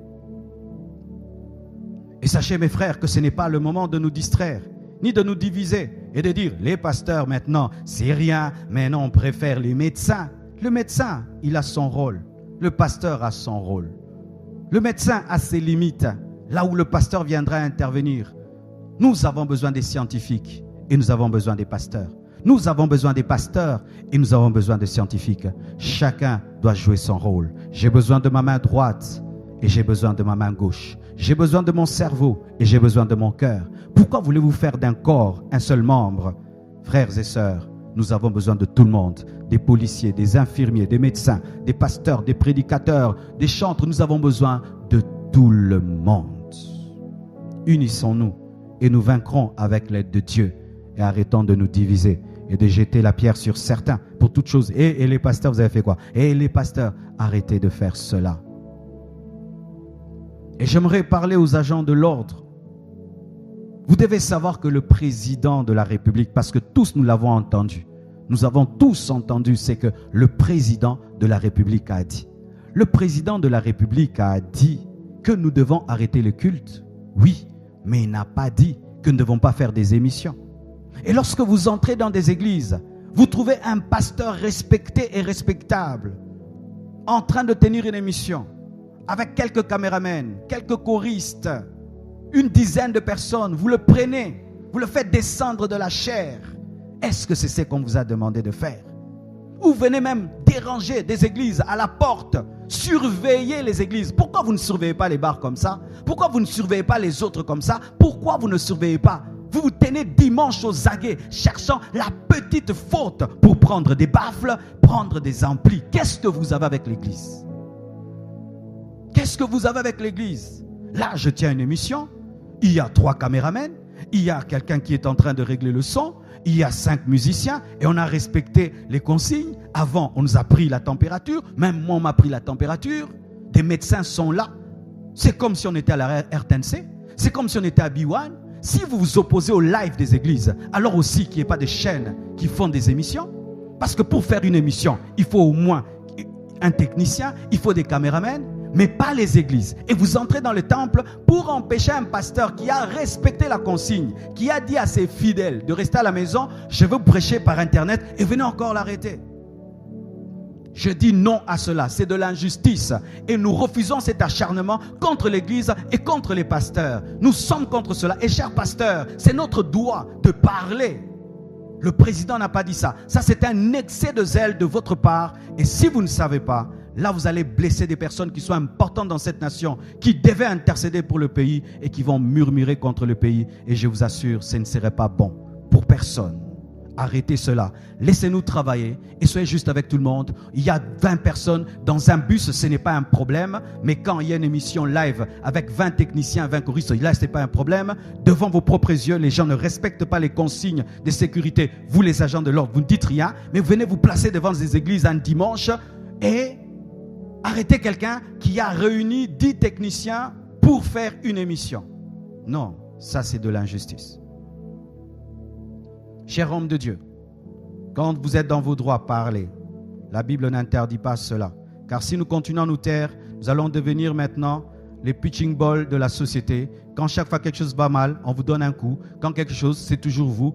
Et sachez, mes frères, que ce n'est pas le moment de nous distraire, ni de nous diviser et de dire, les pasteurs maintenant, c'est rien, maintenant on préfère les médecins. Le médecin, il a son rôle. Le pasteur a son rôle. Le médecin a ses limites, là où le pasteur viendra intervenir. Nous avons besoin des scientifiques et nous avons besoin des pasteurs. Nous avons besoin des pasteurs et nous avons besoin des scientifiques. Chacun doit jouer son rôle. J'ai besoin de ma main droite et j'ai besoin de ma main gauche. J'ai besoin de mon cerveau et j'ai besoin de mon cœur. Pourquoi voulez-vous faire d'un corps un seul membre? Frères et sœurs, nous avons besoin de tout le monde. Des policiers, des infirmiers, des médecins, des pasteurs, des prédicateurs, des chantres. Nous avons besoin de tout le monde. Unissons-nous et nous vaincrons avec l'aide de Dieu. Et arrêtons de nous diviser et de jeter la pierre sur certains pour toutes choses. Et les pasteurs, vous avez fait quoi? Et les pasteurs, arrêtez de faire cela. Et j'aimerais parler aux agents de l'ordre. Vous devez savoir que le président de la République, parce que tous nous l'avons entendu, nous avons tous entendu ce que le président de la République a dit. Le président de la République a dit que nous devons arrêter le culte. Oui, mais il n'a pas dit que nous ne devons pas faire des émissions. Et lorsque vous entrez dans des églises, vous trouvez un pasteur respecté et respectable en train de tenir une émission avec quelques caméramans, quelques choristes, une dizaine de personnes, vous le prenez, vous le faites descendre de la chair. Est-ce que c'est ce qu'on vous a demandé de faire? Ou venez même déranger des églises à la porte, surveiller les églises. Pourquoi vous ne surveillez pas les bars comme ça? Pourquoi vous ne surveillez pas les autres comme ça? Pourquoi vous ne surveillez pas? Vous vous tenez dimanche aux aguets, cherchant la petite faute pour prendre des baffles, prendre des amplis. Qu'est-ce que vous avez avec l'église? Qu'est-ce que vous avez avec l'église? Là, je tiens une émission, il y a 3 caméramans, il y a quelqu'un qui est en train de régler le son, il y a 5 musiciens et on a respecté les consignes. Avant, on nous a pris la température, même moi on m'a pris la température, des médecins sont là. C'est comme si on était à la RTNC, c'est comme si on était à B1. Si vous vous opposez au live des églises, alors aussi qu'il n'y ait pas de chaînes qui font des émissions. Parce que pour faire une émission, il faut au moins un technicien, il faut des caméramans, mais pas les églises. Et vous entrez dans le temple pour empêcher un pasteur qui a respecté la consigne, qui a dit à ses fidèles de rester à la maison, je veux prêcher par internet, et venez encore l'arrêter. Je dis non à cela, c'est de l'injustice. Et nous refusons cet acharnement contre l'église et contre les pasteurs. Nous sommes contre cela. Et chers pasteurs, c'est notre droit de parler. Le président n'a pas dit ça. Ça, c'est un excès de zèle de votre part. Et si vous ne savez pas, là, vous allez blesser des personnes qui sont importantes dans cette nation, qui devaient intercéder pour le pays et qui vont murmurer contre le pays. Et je vous assure, ce ne serait pas bon pour personne. Arrêtez cela. Laissez-nous travailler et soyez juste avec tout le monde. Il y a 20 personnes dans un bus, ce n'est pas un problème. Mais quand il y a une émission live avec 20 techniciens, 20 choristes, là, ce n'est pas un problème. Devant vos propres yeux, les gens ne respectent pas les consignes de sécurité. Vous, les agents de l'ordre, vous ne dites rien. Mais vous venez vous placer devant des églises un dimanche et arrêtez quelqu'un qui a réuni 10 techniciens pour faire une émission. Non, ça c'est de l'injustice. Cher homme de Dieu, quand vous êtes dans vos droits, parlez. La Bible n'interdit pas cela. Car si nous continuons à nous taire, nous allons devenir maintenant les pitching balls de la société. Quand chaque fois quelque chose va mal, on vous donne un coup. Quand quelque chose, c'est toujours vous,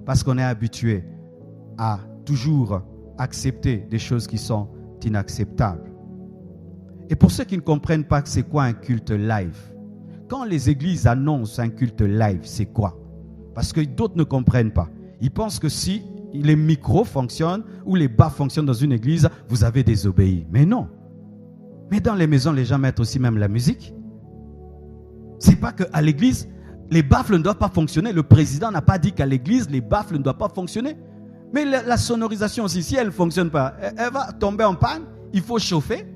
parce qu'on est habitué à toujours accepter des choses qui sont inacceptables. Et pour ceux qui ne comprennent pas que c'est quoi un culte live, quand les églises annoncent un culte live, c'est quoi? Parce que d'autres ne comprennent pas. Ils pensent que si les micros fonctionnent ou les bas fonctionnent dans une église, vous avez désobéi. Mais non. Mais dans les maisons, les gens mettent aussi même la musique. C'est pas qu'à l'église, les baffles ne doivent pas fonctionner. Le président n'a pas dit qu'à l'église, les baffles ne doivent pas fonctionner. Mais la sonorisation aussi, si elle ne fonctionne pas, elle va tomber en panne. Il faut chauffer.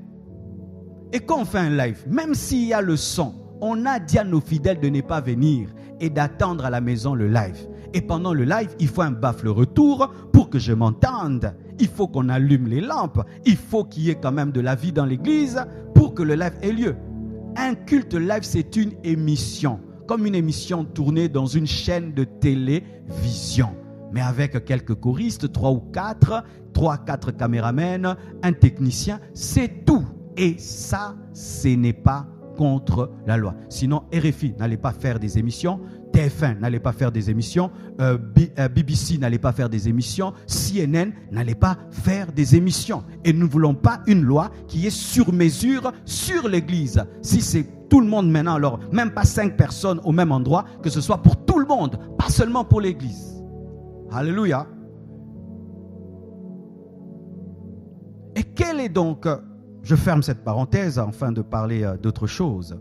Et quand on fait un live, même s'il y a le son, on a dit à nos fidèles de ne pas venir et d'attendre à la maison le live. Et pendant le live, il faut un baffle retour pour que je m'entende. Il faut qu'on allume les lampes. Il faut qu'il y ait quand même de la vie dans l'église pour que le live ait lieu. Un culte live, c'est une émission. Comme une émission tournée dans une chaîne de télévision. Mais avec quelques choristes, 3 ou 4 caméramans, un technicien, c'est tout. Et ça, ce n'est pas contre la loi. Sinon, RFI n'allait pas faire des émissions, TF1 n'allait pas faire des émissions, BBC n'allait pas faire des émissions, CNN n'allait pas faire des émissions. Et nous ne voulons pas une loi qui est sur mesure sur l'église. Si c'est tout le monde maintenant, alors même pas 5 personnes au même endroit, que ce soit pour tout le monde, pas seulement pour l'église. Alléluia. Et quel est donc... Je ferme cette parenthèse afin de parler d'autre chose.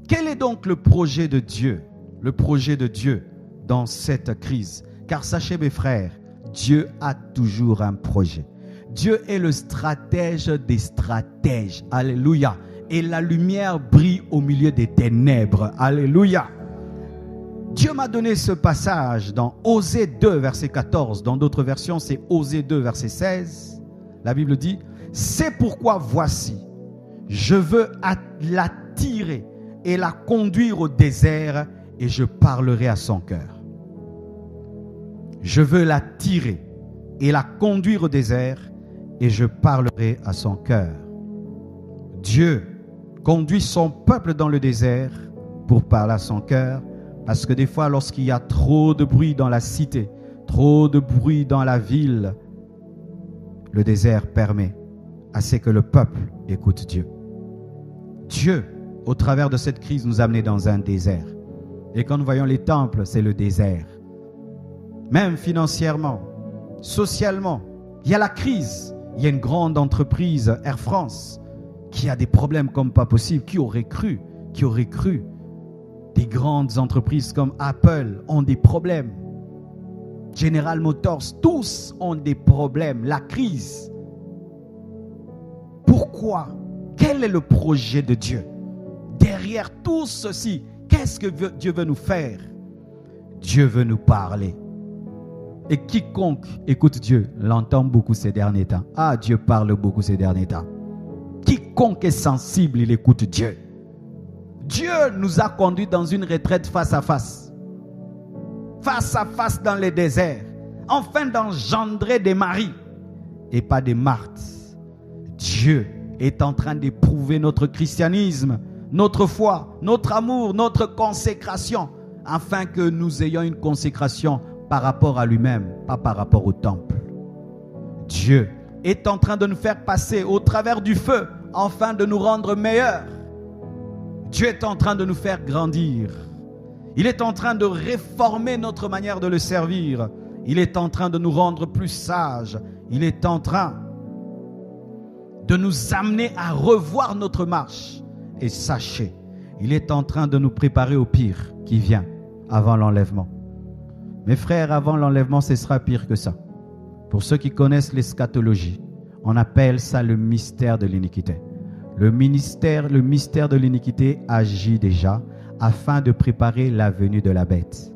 Quel est donc le projet de Dieu? Le projet de Dieu dans cette crise? Car sachez mes frères, Dieu a toujours un projet. Dieu est le stratège des stratèges. Alléluia. Et la lumière brille au milieu des ténèbres. Alléluia. Dieu m'a donné ce passage dans Osée 2, verset 14. Dans d'autres versions, c'est Osée 2, verset 16. La Bible dit... C'est pourquoi voici, je veux l'attirer et la conduire au désert et je parlerai à son cœur. Je veux l'attirer et la conduire au désert et je parlerai à son cœur. Dieu conduit son peuple dans le désert pour parler à son cœur, parce que des fois, lorsqu'il y a trop de bruit dans la cité, trop de bruit dans la ville, le désert permet à ce que le peuple écoute Dieu. Dieu au travers de cette crise, nous amener dans un désert. Et quand nous voyons les temples, c'est le désert. Même financièrement, socialement, il y a la crise. Il y a une grande entreprise, Air France, qui a des problèmes comme pas possible. Qui aurait cru? Des grandes entreprises comme Apple ont des problèmes. General Motors, tous ont des problèmes. La crise. Pourquoi? Quel est le projet de Dieu? Derrière tout ceci, qu'est-ce que Dieu veut nous faire? Dieu veut nous parler. Et quiconque écoute Dieu l'entend beaucoup ces derniers temps. Ah, Dieu parle beaucoup ces derniers temps. Quiconque est sensible, il écoute Dieu. Dieu nous a conduits dans une retraite face à face. Face à face dans les déserts. Afin d'engendrer des Maries et pas des Marthes. Dieu est en train d'éprouver notre christianisme, notre foi, notre amour, notre consécration, afin que nous ayons une consécration par rapport à lui-même, pas par rapport au temple. Dieu est en train de nous faire passer au travers du feu, afin de nous rendre meilleurs. Dieu est en train de nous faire grandir. Il est en train de réformer notre manière de le servir. Il est en train de nous rendre plus sages. Il est en train de nous amener à revoir notre marche. Et sachez, il est en train de nous préparer au pire qui vient avant l'enlèvement. Mes frères, avant l'enlèvement, ce sera pire que ça. Pour ceux qui connaissent l'eschatologie, on appelle ça le mystère de l'iniquité. Le mystère de l'iniquité agit déjà afin de préparer la venue de la bête.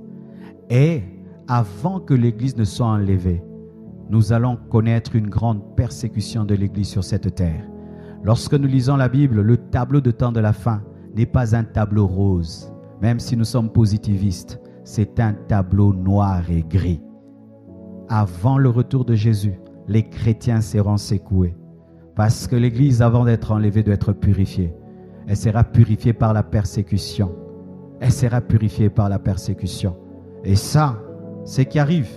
Et avant que l'Église ne soit enlevée, nous allons connaître une grande persécution de l'Église sur cette terre. Lorsque nous lisons la Bible, le tableau de temps de la fin n'est pas un tableau rose. Même si nous sommes positivistes, c'est un tableau noir et gris. Avant le retour de Jésus, les chrétiens seront secoués. Parce que l'Église, avant d'être enlevée, doit être purifiée. Elle sera purifiée par la persécution. Elle sera purifiée par la persécution. Et ça, c'est qui arrive.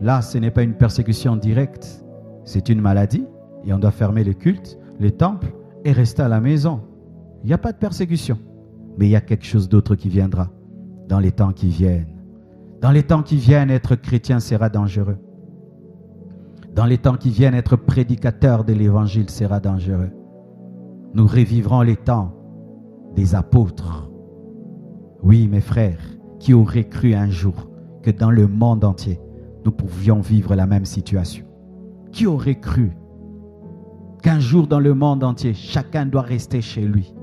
Là, ce n'est pas une persécution directe. C'est une maladie. Et on doit fermer les cultes, les temples et rester à la maison. Il n'y a pas de persécution. Mais il y a quelque chose d'autre qui viendra dans les temps qui viennent. Dans les temps qui viennent, être chrétien sera dangereux. Dans les temps qui viennent, être prédicateur de l'évangile sera dangereux. Nous revivrons les temps des apôtres. Oui, mes frères, qui auraient cru un jour que dans le monde entier, nous pouvions vivre la même situation? Qui aurait cru qu'un jour dans le monde entier, chacun doit rester chez lui?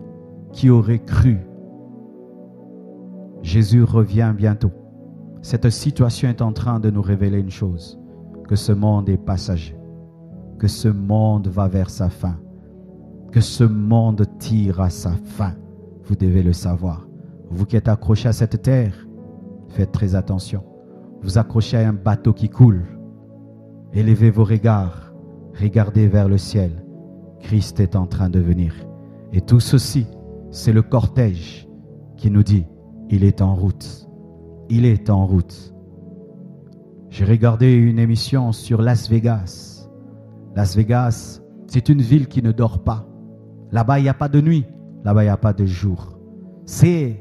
Qui aurait cru? Jésus revient bientôt. Cette situation est en train de nous révéler une chose, que ce monde est passager, que ce monde va vers sa fin, que ce monde tire à sa fin. Vous devez le savoir. Vous qui êtes accrochés à cette terre, faites très attention. Vous accrochez à un bateau qui coule. Élevez vos regards, regardez vers le ciel. Christ est en train de venir. Et tout ceci, c'est le cortège qui nous dit, il est en route. Il est en route. J'ai regardé une émission sur Las Vegas. Las Vegas, c'est une ville qui ne dort pas. Là-bas, il n'y a pas de nuit. Là-bas, il n'y a pas de jour. C'est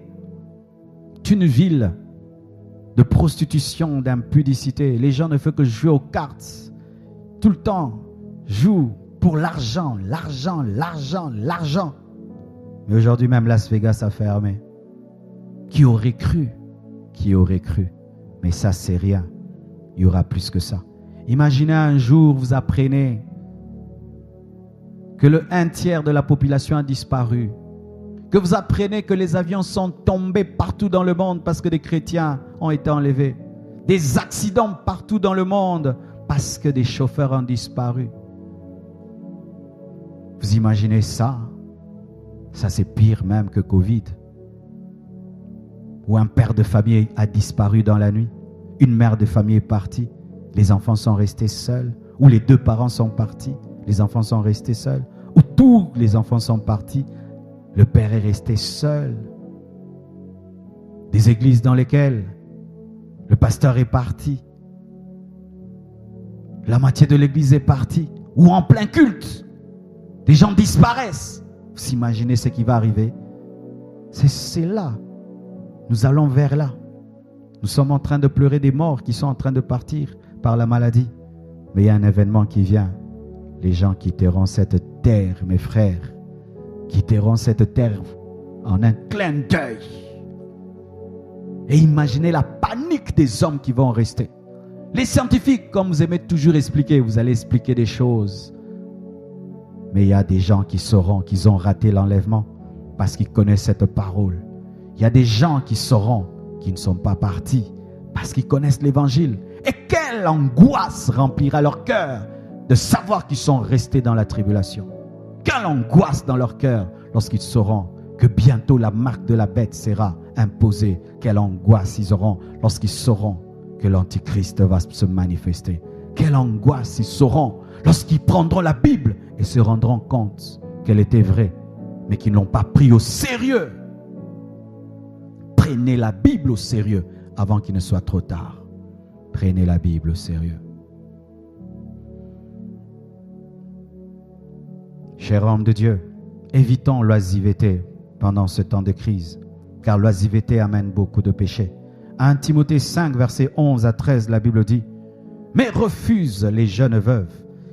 une ville de prostitution, d'impudicité. Les gens ne font que jouer aux cartes. Tout le temps, jouent pour l'argent, l'argent, l'argent, l'argent. Mais aujourd'hui même, Las Vegas a fermé. Qui aurait cru? Qui aurait cru? Mais ça, c'est rien. Il y aura plus que ça. Imaginez un jour, vous apprenez que le 1/3 de la population a disparu. Que vous apprenez que les avions sont tombés partout dans le monde parce que des chrétiens ont été enlevés. Des accidents partout dans le monde parce que des chauffeurs ont disparu. Vous imaginez ça? Ça, c'est pire même que Covid. Où un père de famille a disparu dans la nuit. Une mère de famille est partie. Les enfants sont restés seuls. Ou les deux parents sont partis. Les enfants sont restés seuls. Ou tous les enfants sont partis. Le père est resté seul. Des églises dans lesquelles le pasteur est parti. La moitié de l'église est partie. Ou en plein culte, des gens disparaissent. Vous imaginez ce qui va arriver? C'est là. Nous allons vers là. Nous sommes en train de pleurer des morts qui sont en train de partir par la maladie. Mais il y a un événement qui vient. Les gens quitteront cette terre, mes frères, quitteront cette terre en un clin d'œil. Et imaginez la panique des hommes qui vont rester. Les scientifiques, comme vous aimez toujours expliquer, vous allez expliquer des choses. Mais il y a des gens qui sauront qu'ils ont raté l'enlèvement parce qu'ils connaissent cette parole. Il y a des gens qui sauront qu'ils ne sont pas partis parce qu'ils connaissent l'évangile. Et quelle angoisse remplira leur cœur de savoir qu'ils sont restés dans la tribulation. Quelle angoisse dans leur cœur lorsqu'ils sauront que bientôt la marque de la bête sera imposée. Quelle angoisse ils auront lorsqu'ils sauront que l'Antichrist va se manifester. Quelle angoisse ils sauront lorsqu'ils prendront la Bible et se rendront compte qu'elle était vraie, mais qu'ils ne l'ont pas pris au sérieux. Prenez la Bible au sérieux avant qu'il ne soit trop tard. Prenez la Bible au sérieux. Cher homme de Dieu, évitons l'oisiveté pendant ce temps de crise, car l'oisiveté amène beaucoup de péchés. 1 Timothée 5, versets 11 à 13, la Bible dit « Mais refuse les jeunes veuves,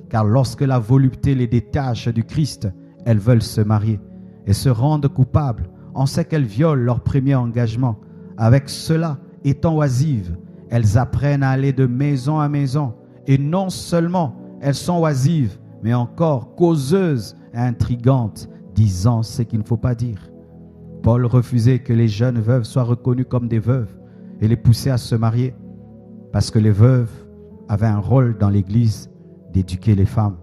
car lorsque la volupté les détache du Christ, elles veulent se marier et se rendent coupables. On sait qu'elles violent leur premier engagement. Avec cela, étant oisives, elles apprennent à aller de maison à maison. Et non seulement elles sont oisives, mais encore causeuses et intrigantes, disant ce qu'il ne faut pas dire. » Paul refusait que les jeunes veuves soient reconnues comme des veuves et les poussait à se marier, parce que les veuves avaient un rôle dans l'Église d'éduquer les femmes.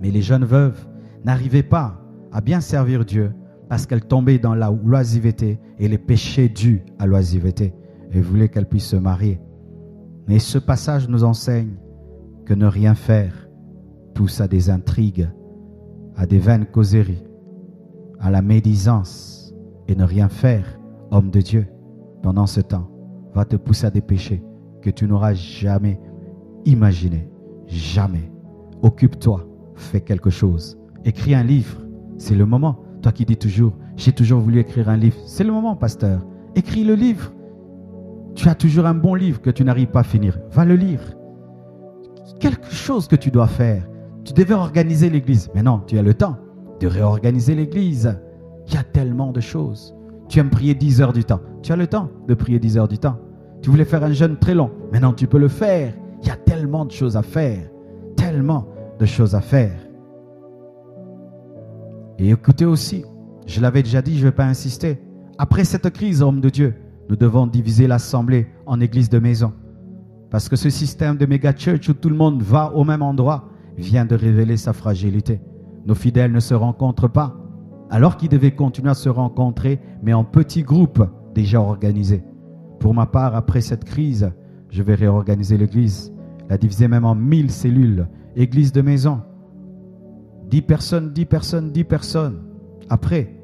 Mais les jeunes veuves n'arrivaient pas à bien servir Dieu parce qu'elles tombaient dans la l'oisiveté et les péchés dus à l'oisiveté et voulaient qu'elles puissent se marier. Mais ce passage nous enseigne que ne rien faire pousse à des intrigues, à des vaines causeries, à la médisance, et ne rien faire, homme de Dieu, pendant ce temps, va te pousser à des péchés que tu n'auras jamais imaginés. Jamais. Occupe-toi, fais quelque chose. Écris un livre, c'est le moment. Toi qui dis toujours, j'ai toujours voulu écrire un livre. C'est le moment, pasteur. Écris le livre. Tu as toujours un bon livre que tu n'arrives pas à finir. Va le lire. Quelque chose que tu dois faire. Tu devais organiser l'église. Mais non, tu as le temps de réorganiser l'église. Il y a tellement de choses. Tu aimes prier 10 heures du temps. Tu as le temps de prier 10 heures du temps. Tu voulais faire un jeûne très long. Maintenant, tu peux le faire. Il y a tellement de choses à faire. Tellement de choses à faire. Et écoutez aussi, je l'avais déjà dit, je ne vais pas insister. Après cette crise, homme de Dieu, nous devons diviser l'assemblée en église de maison. Parce que ce système de méga church où tout le monde va au même endroit vient de révéler sa fragilité. Nos fidèles ne se rencontrent pas, alors qu'ils devaient continuer à se rencontrer, mais en petits groupes déjà organisés. Pour ma part, après cette crise, je vais réorganiser l'église, la diviser même en 1000 cellules, église de maison. 10 personnes, 10 personnes, 10 personnes. Après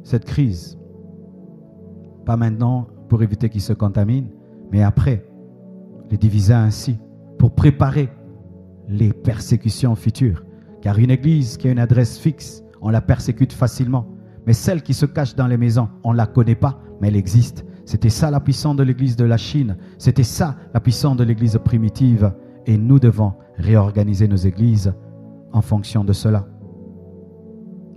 cette crise, pas maintenant pour éviter qu'ils se contaminent, mais après, les diviser ainsi pour préparer les persécutions futures. Car une église qui a une adresse fixe, on la persécute facilement. Mais celle qui se cache dans les maisons, on ne la connaît pas, mais elle existe. C'était ça la puissance de l'église de la Chine. C'était ça la puissance de l'église primitive. Et nous devons réorganiser nos églises en fonction de cela.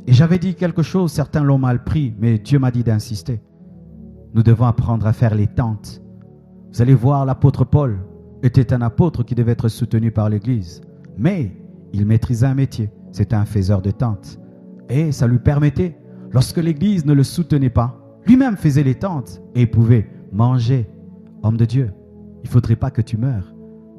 Et j'avais dit quelque chose, certains l'ont mal pris, mais Dieu m'a dit d'insister. Nous devons apprendre à faire les tentes. Vous allez voir, l'apôtre Paul était un apôtre qui devait être soutenu par l'église. Mais il maîtrisait un métier, c'était un faiseur de tentes. Et ça lui permettait, lorsque l'église ne le soutenait pas, lui-même faisait les tentes et il pouvait manger. Homme de Dieu, il ne faudrait pas que tu meurs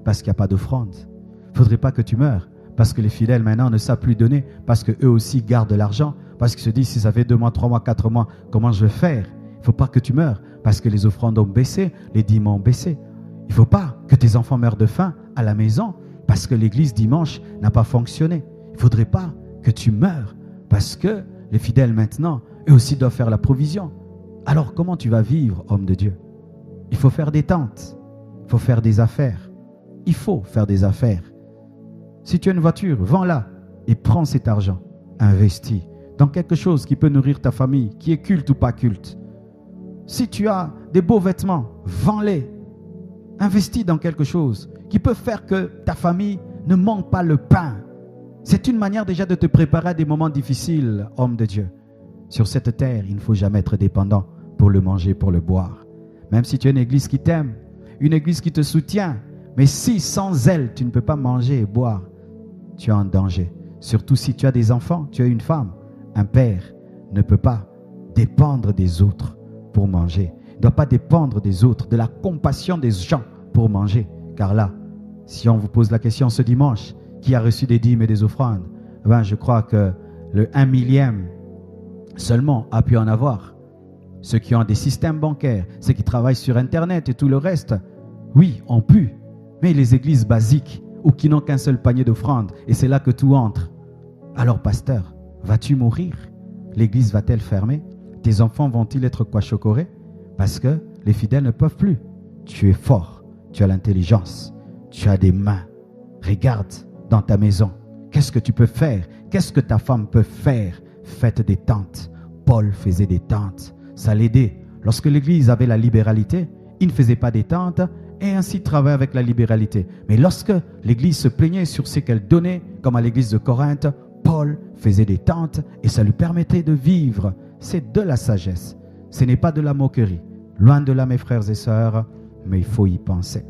parce qu'il n'y a pas d'offrande. Il ne faudrait pas que tu meurs parce que les fidèles maintenant ne savent plus donner, parce qu'eux aussi gardent de l'argent, parce qu'ils se disent si ça fait 2 mois, 3 mois, 4 mois, comment je vais faire? Il ne faut pas que tu meurs parce que les offrandes ont baissé, les dîmes ont baissé. Il ne faut pas que tes enfants meurent de faim à la maison parce que l'église dimanche n'a pas fonctionné. Il ne faudrait pas que tu meurs parce que les fidèles maintenant, eux aussi doivent faire la provision. Alors comment tu vas vivre, homme de Dieu? Il faut faire des tentes, il faut faire des affaires. Il faut faire des affaires. Si tu as une voiture, vends-la et prends cet argent, investis dans quelque chose qui peut nourrir ta famille, qui est culte ou pas culte. Si tu as des beaux vêtements, vends-les. Investis dans quelque chose qui peut faire que ta famille ne manque pas le pain. C'est une manière déjà de te préparer à des moments difficiles, homme de Dieu. Sur cette terre, il ne faut jamais être dépendant pour le manger, pour le boire. Même si tu as une église qui t'aime, une église qui te soutient, mais si sans elle, tu ne peux pas manger et boire, tu es en danger. Surtout si tu as des enfants, tu as une femme. Un père ne peut pas dépendre des autres pour manger. Il ne doit pas dépendre des autres, de la compassion des gens pour manger. Car là, si on vous pose la question ce dimanche, qui a reçu des dîmes et des offrandes, je crois que le 1 millième seulement a pu en avoir. Ceux qui ont des systèmes bancaires, ceux qui travaillent sur Internet et tout le reste, oui, ont pu. Mais les églises basiques ou qui n'ont qu'un seul panier d'offrandes, et c'est là que tout entre. Alors, pasteur, vas-tu mourir? L'église va-t-elle fermer? Tes enfants vont-ils être chocorés? Parce que les fidèles ne peuvent plus. Tu es fort, tu as l'intelligence, tu as des mains. Regarde dans ta maison, qu'est-ce que tu peux faire? Qu'est-ce que ta femme peut faire? Faites des tentes. Paul faisait des tentes. Ça l'aidait. Lorsque l'église avait la libéralité, il ne faisait pas des tentes et ainsi travaillait avec la libéralité. Mais lorsque l'église se plaignait sur ce qu'elle donnait, comme à l'église de Corinthe, Paul faisait des tentes et ça lui permettait de vivre. C'est de la sagesse. Ce n'est pas de la moquerie. Loin de là, mes frères et sœurs, mais il faut y penser.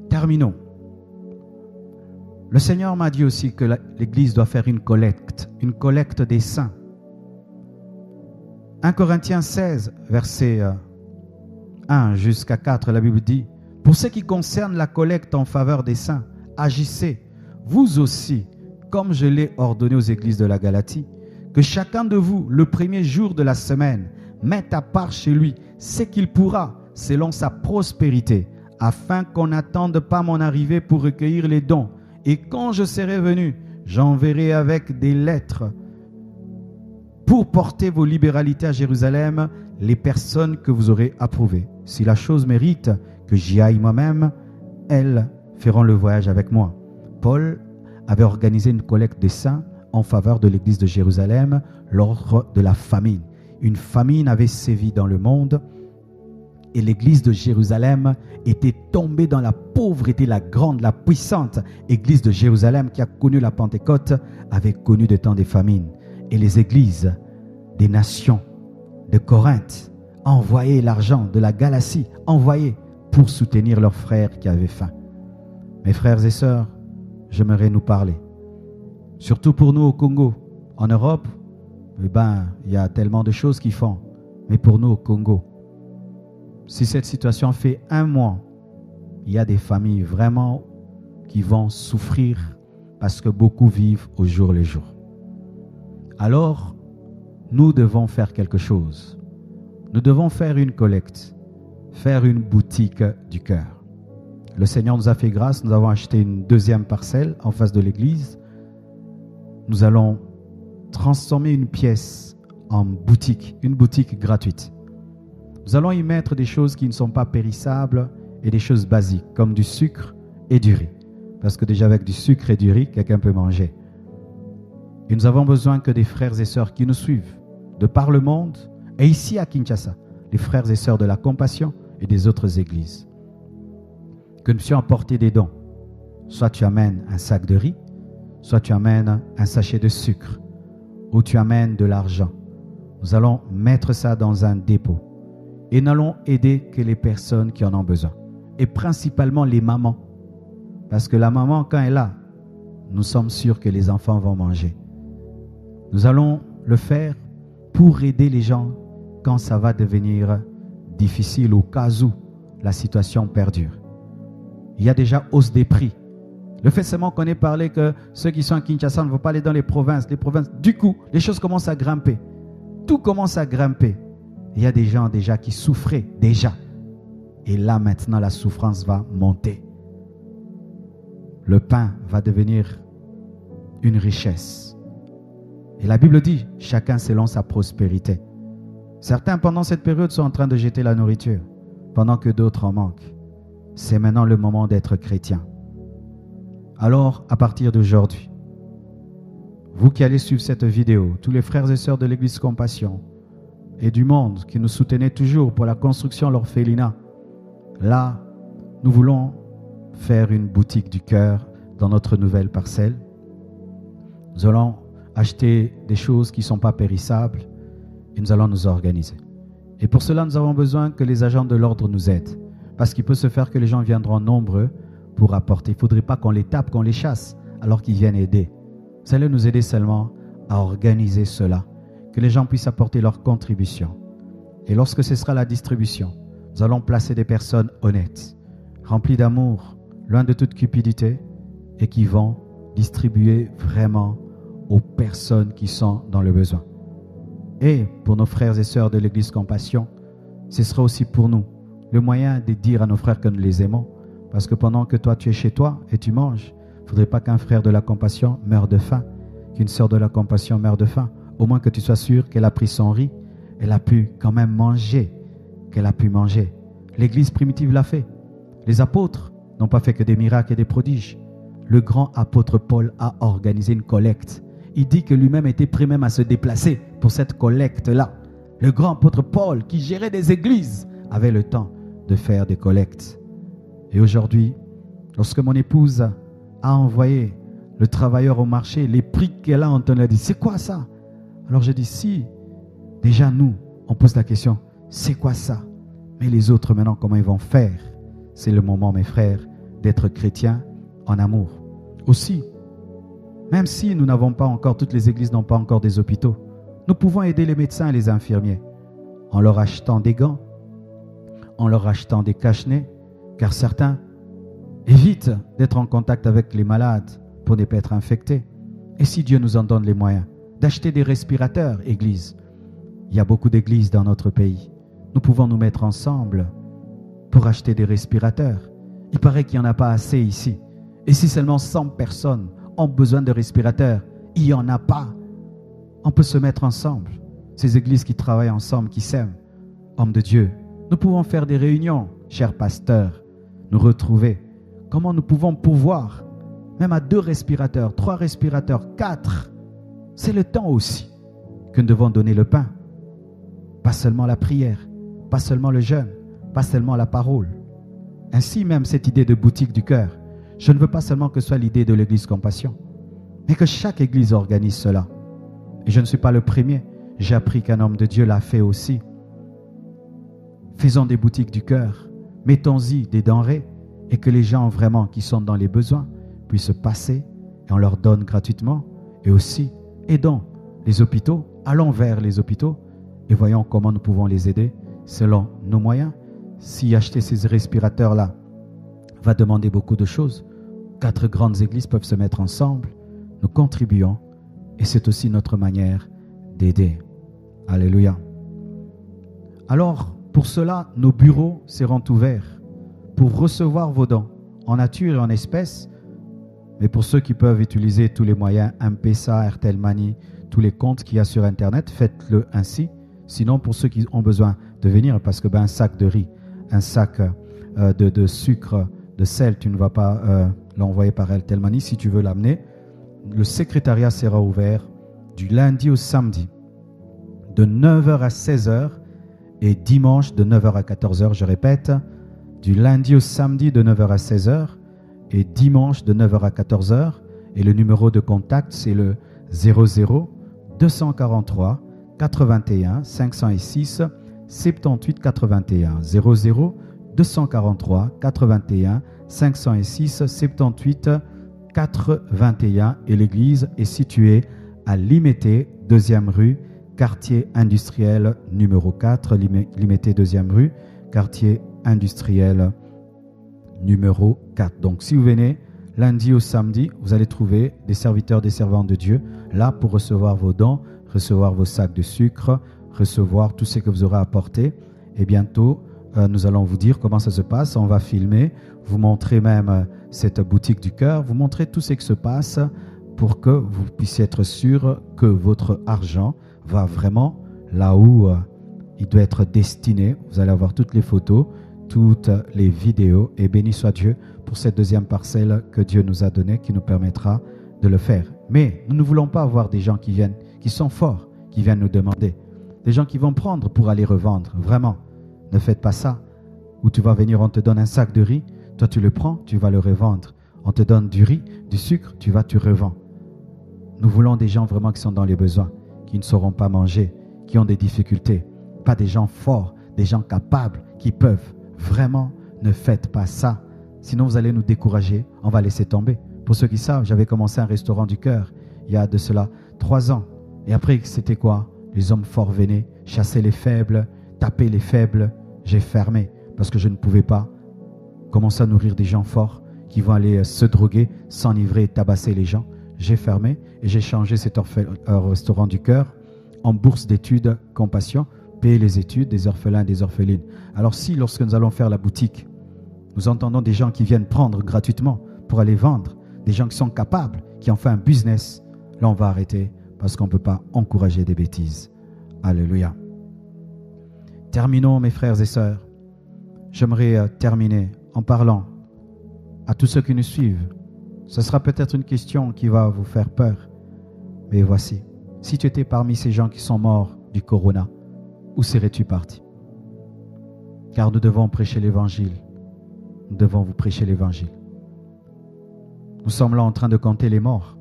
Terminons. Le Seigneur m'a dit aussi que l'Église doit faire une collecte des saints. 1 Corinthiens 16, versets 1 jusqu'à 4, la Bible dit: pour ce qui concerne la collecte en faveur des saints, agissez, vous aussi, comme je l'ai ordonné aux églises de la Galatie, que chacun de vous, le premier jour de la semaine, mette à part chez lui ce qu'il pourra, selon sa prospérité, afin qu'on n'attende pas mon arrivée pour recueillir les dons. Et quand je serai venu, j'enverrai avec des lettres pour porter vos libéralités à Jérusalem les personnes que vous aurez approuvées. Si la chose mérite que j'y aille moi-même, elles feront le voyage avec moi. Paul avait organisé une collecte des saints en faveur de l'église de Jérusalem lors de la famine. Une famine avait sévi dans le monde et l'église de Jérusalem était tombée dans la pauvreté. La grande, la puissante église de Jérusalem qui a connu la Pentecôte avait connu des temps de famine. Et les églises des nations de Corinthe envoyaient l'argent de la Galatie, envoyaient pour soutenir leurs frères qui avaient faim. Mes frères et sœurs, j'aimerais nous parler. Surtout pour nous au Congo. En Europe, il y a tellement de choses qui font. Mais pour nous au Congo, si cette situation fait 1 mois, il y a des familles vraiment qui vont souffrir parce que beaucoup vivent au jour le jour. Alors, nous devons faire quelque chose. Nous devons faire une collecte, faire une boutique du cœur. Le Seigneur nous a fait grâce, nous avons acheté une 2e parcelle en face de l'église. Nous allons transformer une pièce en boutique, une boutique gratuite. Nous allons y mettre des choses qui ne sont pas périssables et des choses basiques, comme du sucre et du riz. Parce que déjà avec du sucre et du riz, quelqu'un peut manger. Et nous avons besoin que des frères et sœurs qui nous suivent de par le monde et ici à Kinshasa, les frères et sœurs de la Compassion et des autres églises, que nous puissions apporter des dons. Soit tu amènes un sac de riz, soit tu amènes un sachet de sucre, ou tu amènes de l'argent. Nous allons mettre ça dans un dépôt et n'allons aider que les personnes qui en ont besoin. Et principalement les mamans. Parce que la maman, quand elle est là, nous sommes sûrs que les enfants vont manger. Nous allons le faire pour aider les gens quand ça va devenir difficile, au cas où la situation perdure. Il y a déjà hausse des prix. Le fait seulement qu'on ait parlé que ceux qui sont à Kinshasa ne vont pas aller dans les provinces. Du coup, les choses commencent à grimper. Tout commence à grimper. Il y a des gens déjà qui souffraient déjà. Et là maintenant, la souffrance va monter. Le pain va devenir une richesse. Et la Bible dit, chacun selon sa prospérité. Certains, pendant cette période, sont en train de jeter la nourriture, pendant que d'autres en manquent. C'est maintenant le moment d'être chrétien. Alors, à partir d'aujourd'hui, vous qui allez suivre cette vidéo, tous les frères et sœurs de l'Église Compassion et du monde qui nous soutenaient toujours pour la construction de l'orphelinat, là, nous voulons faire une boutique du cœur dans notre nouvelle parcelle. Nous allons acheter des choses qui ne sont pas périssables et nous allons nous organiser. Et pour cela, nous avons besoin que les agents de l'ordre nous aident. Parce qu'il peut se faire que les gens viendront nombreux pour apporter. Il ne faudrait pas qu'on les tape, qu'on les chasse, alors qu'ils viennent aider. Vous allez nous aider seulement à organiser cela. Que les gens puissent apporter leur contribution. Et lorsque ce sera la distribution, nous allons placer des personnes honnêtes, remplies d'amour, loin de toute cupidité, et qui vont distribuer vraiment aux personnes qui sont dans le besoin. Et pour nos frères et sœurs de l'Église Compassion, ce sera aussi pour nous le moyen de dire à nos frères que nous les aimons. Parce que pendant que toi tu es chez toi et tu manges, il ne faudrait pas qu'un frère de la compassion meure de faim, qu'une sœur de la compassion meure de faim. Au moins que tu sois sûr qu'elle a pris son riz, elle a pu quand même manger, qu'elle a pu manger. L'Église primitive l'a fait. Les apôtres n'ont pas fait que des miracles et des prodiges. Le grand apôtre Paul a organisé une collecte. Il dit que lui-même était prêt même à se déplacer pour cette collecte-là. Le grand apôtre Paul, qui gérait des églises, avait le temps de faire des collectes. Et aujourd'hui, lorsque mon épouse a envoyé le travailleur au marché, les prix qu'elle a entendus, elle a dit, c'est quoi ça? Alors j'ai dit, si, déjà nous, on pose la question, c'est quoi ça? Mais les autres maintenant, comment ils vont faire? C'est le moment, mes frères, d'être chrétiens en amour. Aussi, même si nous n'avons pas encore, toutes les églises n'ont pas encore des hôpitaux, nous pouvons aider les médecins et les infirmiers en leur achetant des gants, en leur achetant des cache-nez, car certains évitent d'être en contact avec les malades pour ne pas être infectés. Et si Dieu nous en donne les moyens d'acheter des respirateurs, Église, il y a beaucoup d'églises dans notre pays. Nous pouvons nous mettre ensemble pour acheter des respirateurs. Il paraît qu'il n'y en a pas assez ici. Et si seulement 100 personnes ont besoin de respirateurs, il n'y en a pas. On peut se mettre ensemble. Ces églises qui travaillent ensemble, qui s'aiment, hommes de Dieu. Nous pouvons faire des réunions, chers pasteurs, nous retrouver. Comment nous pouvons pourvoir, même à 2 respirateurs, 3 respirateurs, 4. C'est le temps aussi que nous devons donner le pain. Pas seulement la prière, pas seulement le jeûne, pas seulement la parole. Ainsi même cette idée de boutique du cœur. Je ne veux pas seulement que ce soit l'idée de l'Église Compassion, mais que chaque église organise cela. Et je ne suis pas le premier. J'ai appris qu'un homme de Dieu l'a fait aussi. Faisons des boutiques du cœur. Mettons-y des denrées et que les gens vraiment qui sont dans les besoins puissent passer et on leur donne gratuitement. Et aussi, aidons les hôpitaux. Allons vers les hôpitaux et voyons comment nous pouvons les aider selon nos moyens. Si acheter ces respirateurs-là va demander beaucoup de choses, 4 grandes églises peuvent se mettre ensemble. Nous contribuons et c'est aussi notre manière d'aider. Alléluia. Alors, pour cela, nos bureaux seront ouverts pour recevoir vos dons en nature et en espèces. Mais pour ceux qui peuvent utiliser tous les moyens, M-Pesa, Airtel Money, tous les comptes qu'il y a sur Internet, faites-le ainsi. Sinon, pour ceux qui ont besoin de venir, parce que un sac de riz, un sac de sucre, de sel, tu ne vas pas l'envoyer par Airtel Money. Si tu veux l'amener, le secrétariat sera ouvert du lundi au samedi, de 9h à 16h et dimanche de 9h à 14h. Je répète, du lundi au samedi de 9h à 16h et dimanche de 9h à 14h. Et le numéro de contact, c'est le 00 243 81 506 78 81. 00 243 81 506 78 81. Et l'église est située à Limété, 2e rue, quartier industriel numéro 4. Limété, 2e rue, quartier industriel numéro 4. Donc si vous venez lundi au samedi, vous allez trouver des serviteurs, des servantes de Dieu là pour recevoir vos dons, recevoir vos sacs de sucre, recevoir tout ce que vous aurez apporté. Et bientôt, nous allons vous dire comment ça se passe. On va filmer, vous montrer même cette boutique du cœur, vous montrer tout ce qui se passe pour que vous puissiez être sûr que votre argent va vraiment là où il doit être destiné. Vous allez avoir toutes les photos, toutes les vidéos. Et béni soit Dieu pour cette deuxième parcelle que Dieu nous a donnée, qui nous permettra de le faire. Mais nous ne voulons pas avoir des gens qui viennent, qui sont forts, qui viennent nous demander. Des gens qui vont prendre pour aller revendre. Vraiment, ne faites pas ça. Où tu vas venir, on te donne un sac de riz, toi tu le prends, tu vas le revendre. On te donne du riz, du sucre, tu revends. Nous voulons des gens vraiment qui sont dans les besoins, qui ne sauront pas manger, qui ont des difficultés. Pas des gens forts, des gens capables, qui peuvent. Vraiment, ne faites pas ça. Sinon, vous allez nous décourager, on va laisser tomber. Pour ceux qui savent, j'avais commencé un restaurant du cœur il y a de cela 3 ans. Et après, c'était quoi? Les hommes forts venaient, chasser les faibles, taper les faibles. J'ai fermé parce que je ne pouvais pas commencer à nourrir des gens forts qui vont aller se droguer, s'enivrer et tabasser les gens. J'ai fermé et j'ai changé cet restaurant du cœur en bourse d'études compassion, payer les études des orphelins et des orphelines. Alors si, lorsque nous allons faire la boutique, nous entendons des gens qui viennent prendre gratuitement pour aller vendre, des gens qui sont capables, qui ont fait un business, là on va arrêter parce qu'on ne peut pas encourager des bêtises. Alléluia. Terminons, mes frères et sœurs. J'aimerais terminer en parlant à tous ceux qui nous suivent. Ce sera peut-être une question qui va vous faire peur. Mais voici, si tu étais parmi ces gens qui sont morts du corona, où serais-tu parti? Car nous devons prêcher l'évangile. Nous devons vous prêcher l'évangile. Nous sommes là en train de compter les morts.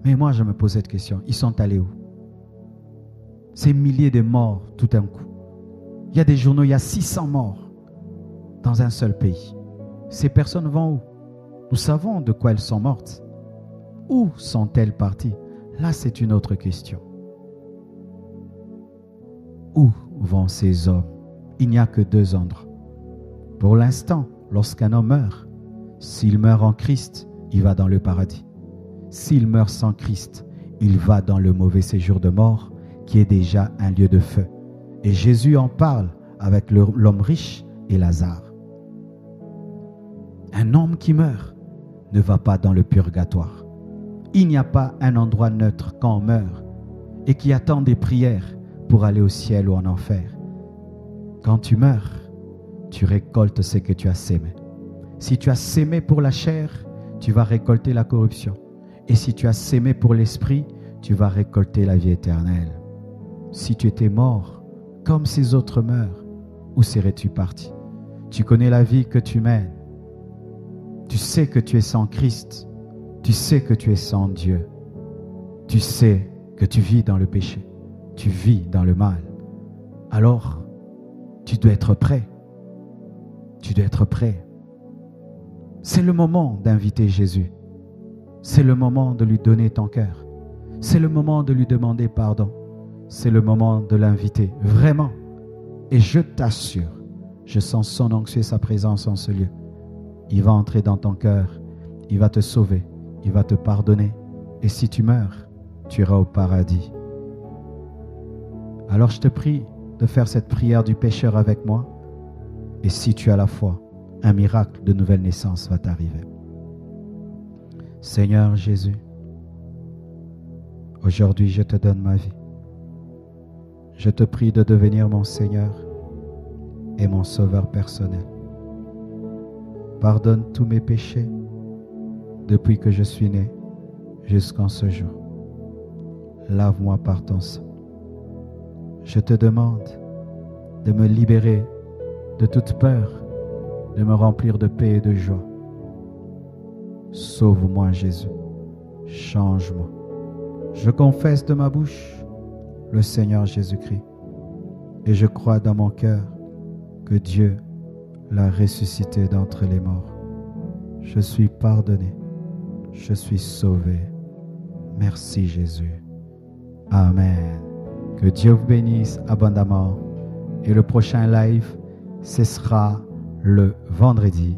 Mais moi, je me pose cette question. Ils sont allés où? Ces milliers de morts tout d'un coup. Il y a des journaux, il y a 600 morts dans un seul pays. Ces personnes vont où? Nous savons de quoi elles sont mortes. Où sont-elles parties? Là, c'est une autre question. Où vont ces hommes? Il n'y a que 2 endroits. Pour l'instant, lorsqu'un homme meurt, s'il meurt en Christ, il va dans le paradis. S'il meurt sans Christ, il va dans le mauvais séjour de mort, qui est déjà un lieu de feu. Et Jésus en parle avec l'homme riche et Lazare. Un homme qui meurt ne va pas dans le purgatoire. Il n'y a pas un endroit neutre quand on meurt et qui attend des prières pour aller au ciel ou en enfer. Quand tu meurs, tu récoltes ce que tu as sémé. Si tu as sémé pour la chair, tu vas récolter la corruption. Et si tu as sémé pour l'esprit, tu vas récolter la vie éternelle. Si tu étais mort, comme ces autres meurent, où serais-tu parti? Tu connais la vie que tu mènes. Tu sais que tu es sans Christ. Tu sais que tu es sans Dieu. Tu sais que tu vis dans le péché. Tu vis dans le mal. Alors, tu dois être prêt. Tu dois être prêt. C'est le moment d'inviter Jésus. C'est le moment de lui donner ton cœur. C'est le moment de lui demander pardon. C'est le moment de l'inviter, vraiment. Et je t'assure, je sens son onction et sa présence en ce lieu. Il va entrer dans ton cœur, il va te sauver, il va te pardonner. Et si tu meurs, tu iras au paradis. Alors je te prie de faire cette prière du pécheur avec moi. Et si tu as la foi, un miracle de nouvelle naissance va t'arriver. Seigneur Jésus, aujourd'hui je te donne ma vie. Je te prie de devenir mon Seigneur et mon Sauveur personnel. Pardonne tous mes péchés depuis que je suis né jusqu'en ce jour. Lave-moi par ton sang. Je te demande de me libérer de toute peur, de me remplir de paix et de joie. Sauve-moi Jésus, change-moi. Je confesse de ma bouche le Seigneur Jésus-Christ et je crois dans mon cœur que Dieu l'a ressuscité d'entre les morts. Je suis pardonné, je suis sauvé. Merci Jésus. Amen. Que Dieu vous bénisse abondamment. Et le prochain live, ce sera le vendredi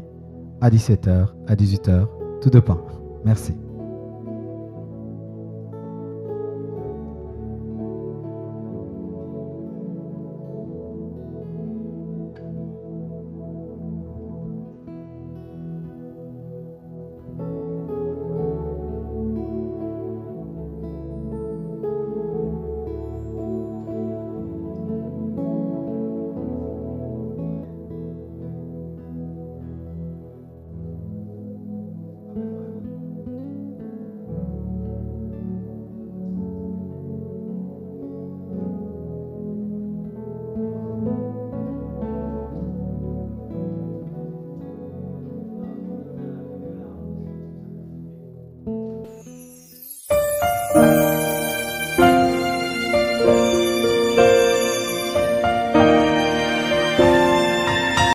à 17h, à 18h, tout dépend. Merci.